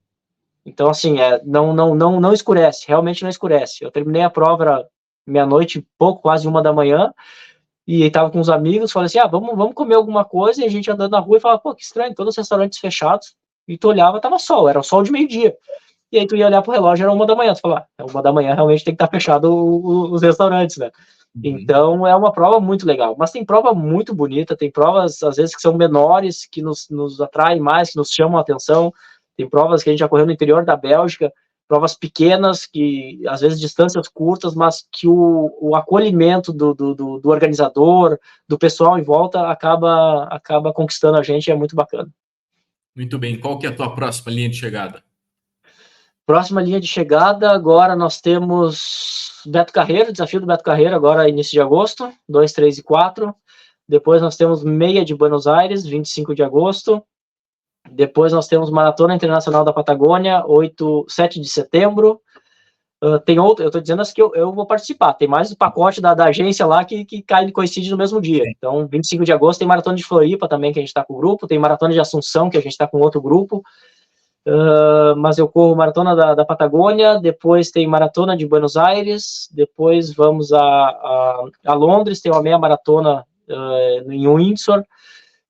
B: Então, assim, não escurece, realmente não escurece. Eu terminei a prova, era meia-noite, pouco, quase 1h da manhã, e estava com os amigos, falei assim, vamos comer alguma coisa, e a gente andando na rua e falava, pô, que estranho, todos os restaurantes fechados, e tu olhava, tava sol, era o sol de meio-dia. E aí tu ia olhar pro relógio, era 1h da manhã, tu falava, 1h da manhã realmente tem que estar fechado os restaurantes, né? Então, é uma prova muito legal. Mas tem prova muito bonita, tem provas, às vezes, que são menores, que nos atraem mais, que nos chamam a atenção. Tem provas que a gente já correu no interior da Bélgica, provas pequenas, que às vezes distâncias curtas, mas que o acolhimento do organizador, do pessoal em volta, acaba conquistando a gente, e é muito bacana.
A: Muito bem, qual que é a tua próxima linha de chegada?
B: Próxima linha de chegada, agora nós temos Beto Carreiro, desafio do Beto Carreiro, agora início de agosto, 2, 3 e 4. Depois nós temos Meia de Buenos Aires, 25 de agosto. Depois nós temos Maratona Internacional da Patagônia, 7 de setembro. Tem outro, eu estou dizendo assim que eu vou participar. Tem mais o pacote da agência lá que coincide no mesmo dia. Então, 25 de agosto tem Maratona de Floripa também, que a gente está com o grupo. Tem Maratona de Assunção, que a gente está com outro grupo. mas eu corro Maratona da Patagônia, depois tem Maratona de Buenos Aires, depois vamos a Londres, tem uma meia maratona em Windsor,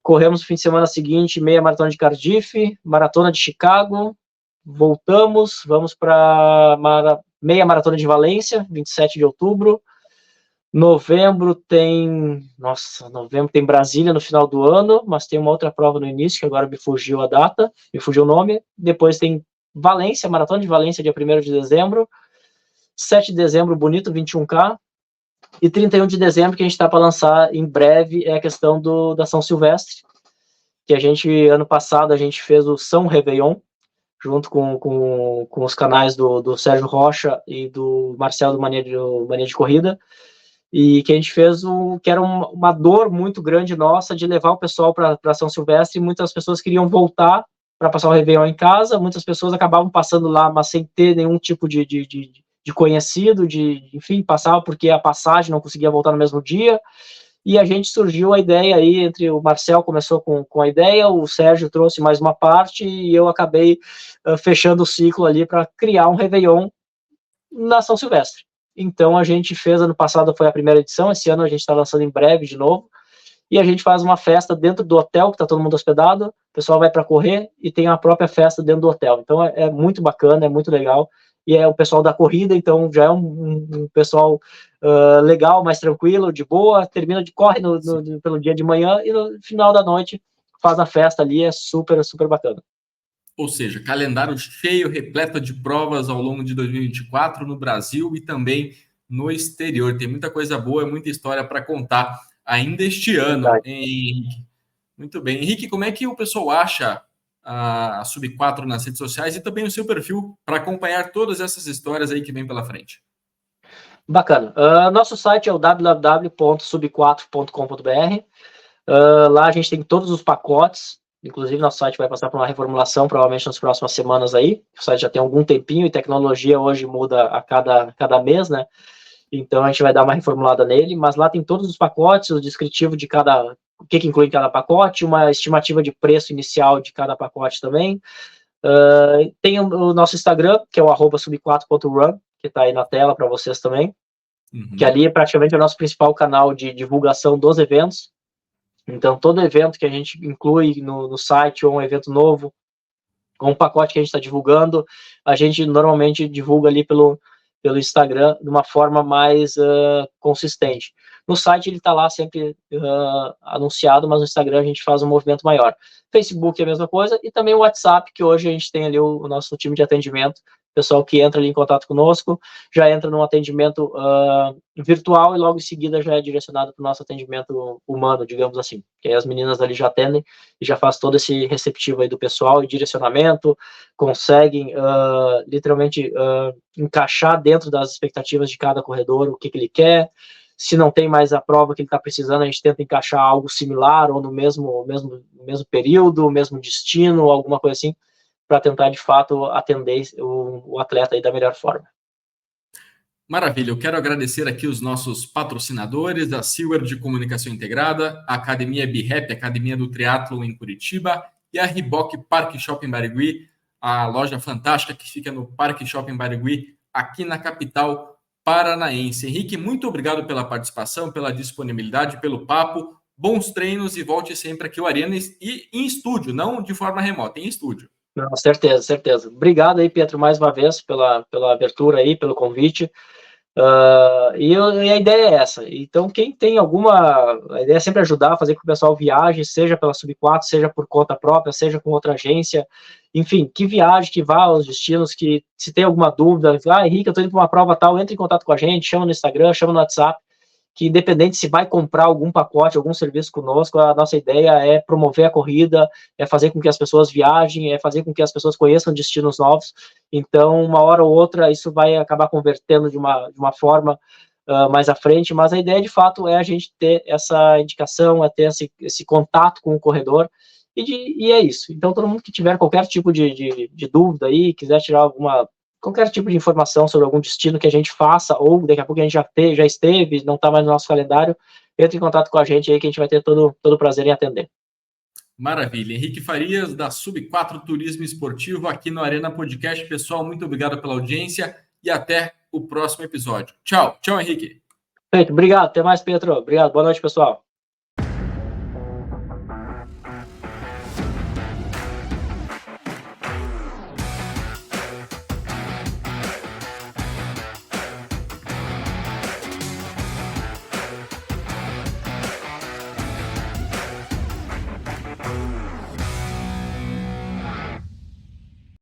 B: corremos no fim de semana seguinte, meia maratona de Cardiff, maratona de Chicago, voltamos, vamos para meia maratona de Valência, 27 de outubro, novembro tem Brasília no final do ano, mas tem uma outra prova no início, que agora me fugiu a data, me fugiu o nome. Depois tem Valência, Maratona de Valência, dia 1º de dezembro. 7 de dezembro, bonito, 21K. E 31 de dezembro, que a gente está para lançar em breve, é a questão da São Silvestre, que ano passado, a gente fez o São Réveillon, junto com os canais do Sérgio Rocha e do Marcelo do Mania de Corrida, e que a gente fez que era uma dor muito grande nossa de levar o pessoal para São Silvestre, e muitas pessoas queriam voltar para passar o Réveillon em casa, muitas pessoas acabavam passando lá, mas sem ter nenhum tipo de conhecido, enfim, passava porque a passagem não conseguia voltar no mesmo dia, e a gente surgiu a ideia aí, entre o Marcel começou com a ideia, o Sérgio trouxe mais uma parte, e eu acabei fechando o ciclo ali para criar um Réveillon na São Silvestre. Então a gente fez, ano passado foi a primeira edição, esse ano a gente está lançando em breve de novo, e a gente faz uma festa dentro do hotel, que está todo mundo hospedado, o pessoal vai para correr e tem a própria festa dentro do hotel. Então é muito bacana, é muito legal, e é o pessoal da corrida, então já é um pessoal legal, mais tranquilo, de boa, corre pelo dia de manhã, e no final da noite faz a festa ali, é super, super bacana.
A: Ou seja, calendário cheio, repleto de provas ao longo de 2024 no Brasil e também no exterior. Tem muita coisa boa, muita história para contar ainda este ano, hein, Henrique? Muito bem. Henrique, como é que o pessoal acha a Sub 4 nas redes sociais e também o seu perfil para acompanhar todas essas histórias aí que vem pela frente?
B: Bacana. Nosso site é o www.sub4.com.br. Lá a gente tem todos os pacotes. Inclusive, nosso site vai passar por uma reformulação, provavelmente nas próximas semanas aí. O site já tem algum tempinho e tecnologia hoje muda a cada mês, né? Então, a gente vai dar uma reformulada nele. Mas lá tem todos os pacotes, o descritivo de o que inclui em cada pacote, uma estimativa de preço inicial de cada pacote também. Tem o nosso Instagram, que é o @sub4.run, que está aí na tela para vocês também. Que ali é praticamente o nosso principal canal de divulgação dos eventos. Então, todo evento que a gente inclui no site, ou um evento novo, ou um pacote que a gente está divulgando, a gente normalmente divulga ali pelo Instagram de uma forma mais consistente. No site ele está lá sempre anunciado, mas no Instagram a gente faz um movimento maior. Facebook é a mesma coisa, e também o WhatsApp, que hoje a gente tem ali o nosso time de atendimento, pessoal que entra ali em contato conosco, já entra num atendimento virtual e logo em seguida já é direcionado para o nosso atendimento humano, digamos assim. Que aí as meninas ali já atendem e já faz todo esse receptivo aí do pessoal e direcionamento, conseguem literalmente encaixar dentro das expectativas de cada corredor o que ele quer. Se não tem mais a prova que ele está precisando, a gente tenta encaixar algo similar ou no mesmo período, mesmo destino, alguma coisa assim, para tentar, de fato, atender o atleta aí da melhor forma.
A: Maravilha, eu quero agradecer aqui os nossos patrocinadores, a Silver de Comunicação Integrada, a Academia BeHappy, Academia do Triathlon em Curitiba, e a Riboc Parque Shopping Barigui, a loja fantástica que fica no Parque Shopping Barigui, aqui na capital paranaense. Henrique, muito obrigado pela participação, pela disponibilidade, pelo papo, bons treinos e volte sempre aqui ao Arena e em estúdio, não de forma remota, em estúdio.
B: Não, certeza, certeza. Obrigado aí, Pietro, mais uma vez pela abertura aí, pelo convite. E a ideia é essa. Então, quem tem a ideia é sempre ajudar, fazer com que o pessoal viaje, seja pela Sub 4, seja por conta própria, seja com outra agência, enfim, que viaje, que vá aos destinos, que se tem alguma dúvida, Henrique, eu estou indo para uma prova tal, entre em contato com a gente, chama no Instagram, chama no WhatsApp, que independente se vai comprar algum pacote, algum serviço conosco, a nossa ideia é promover a corrida, é fazer com que as pessoas viajem, é fazer com que as pessoas conheçam destinos novos. Então, uma hora ou outra, isso vai acabar convertendo de uma forma mais à frente, mas a ideia, de fato, é a gente ter essa indicação, é ter esse contato com o corredor, e é isso. Então, todo mundo que tiver qualquer tipo de dúvida aí, quiser tirar qualquer tipo de informação sobre algum destino que a gente faça, ou daqui a pouco a gente já esteve, não está mais no nosso calendário, entre em contato com a gente aí que a gente vai ter todo o prazer em atender.
A: Maravilha. Henrique Farias, da Sub4 Turismo Esportivo, aqui no Arena Podcast. Pessoal, muito obrigado pela audiência e até o próximo episódio. Tchau. Tchau, Henrique.
B: Feito. Obrigado. Até mais, Pedro. Obrigado. Boa noite, pessoal.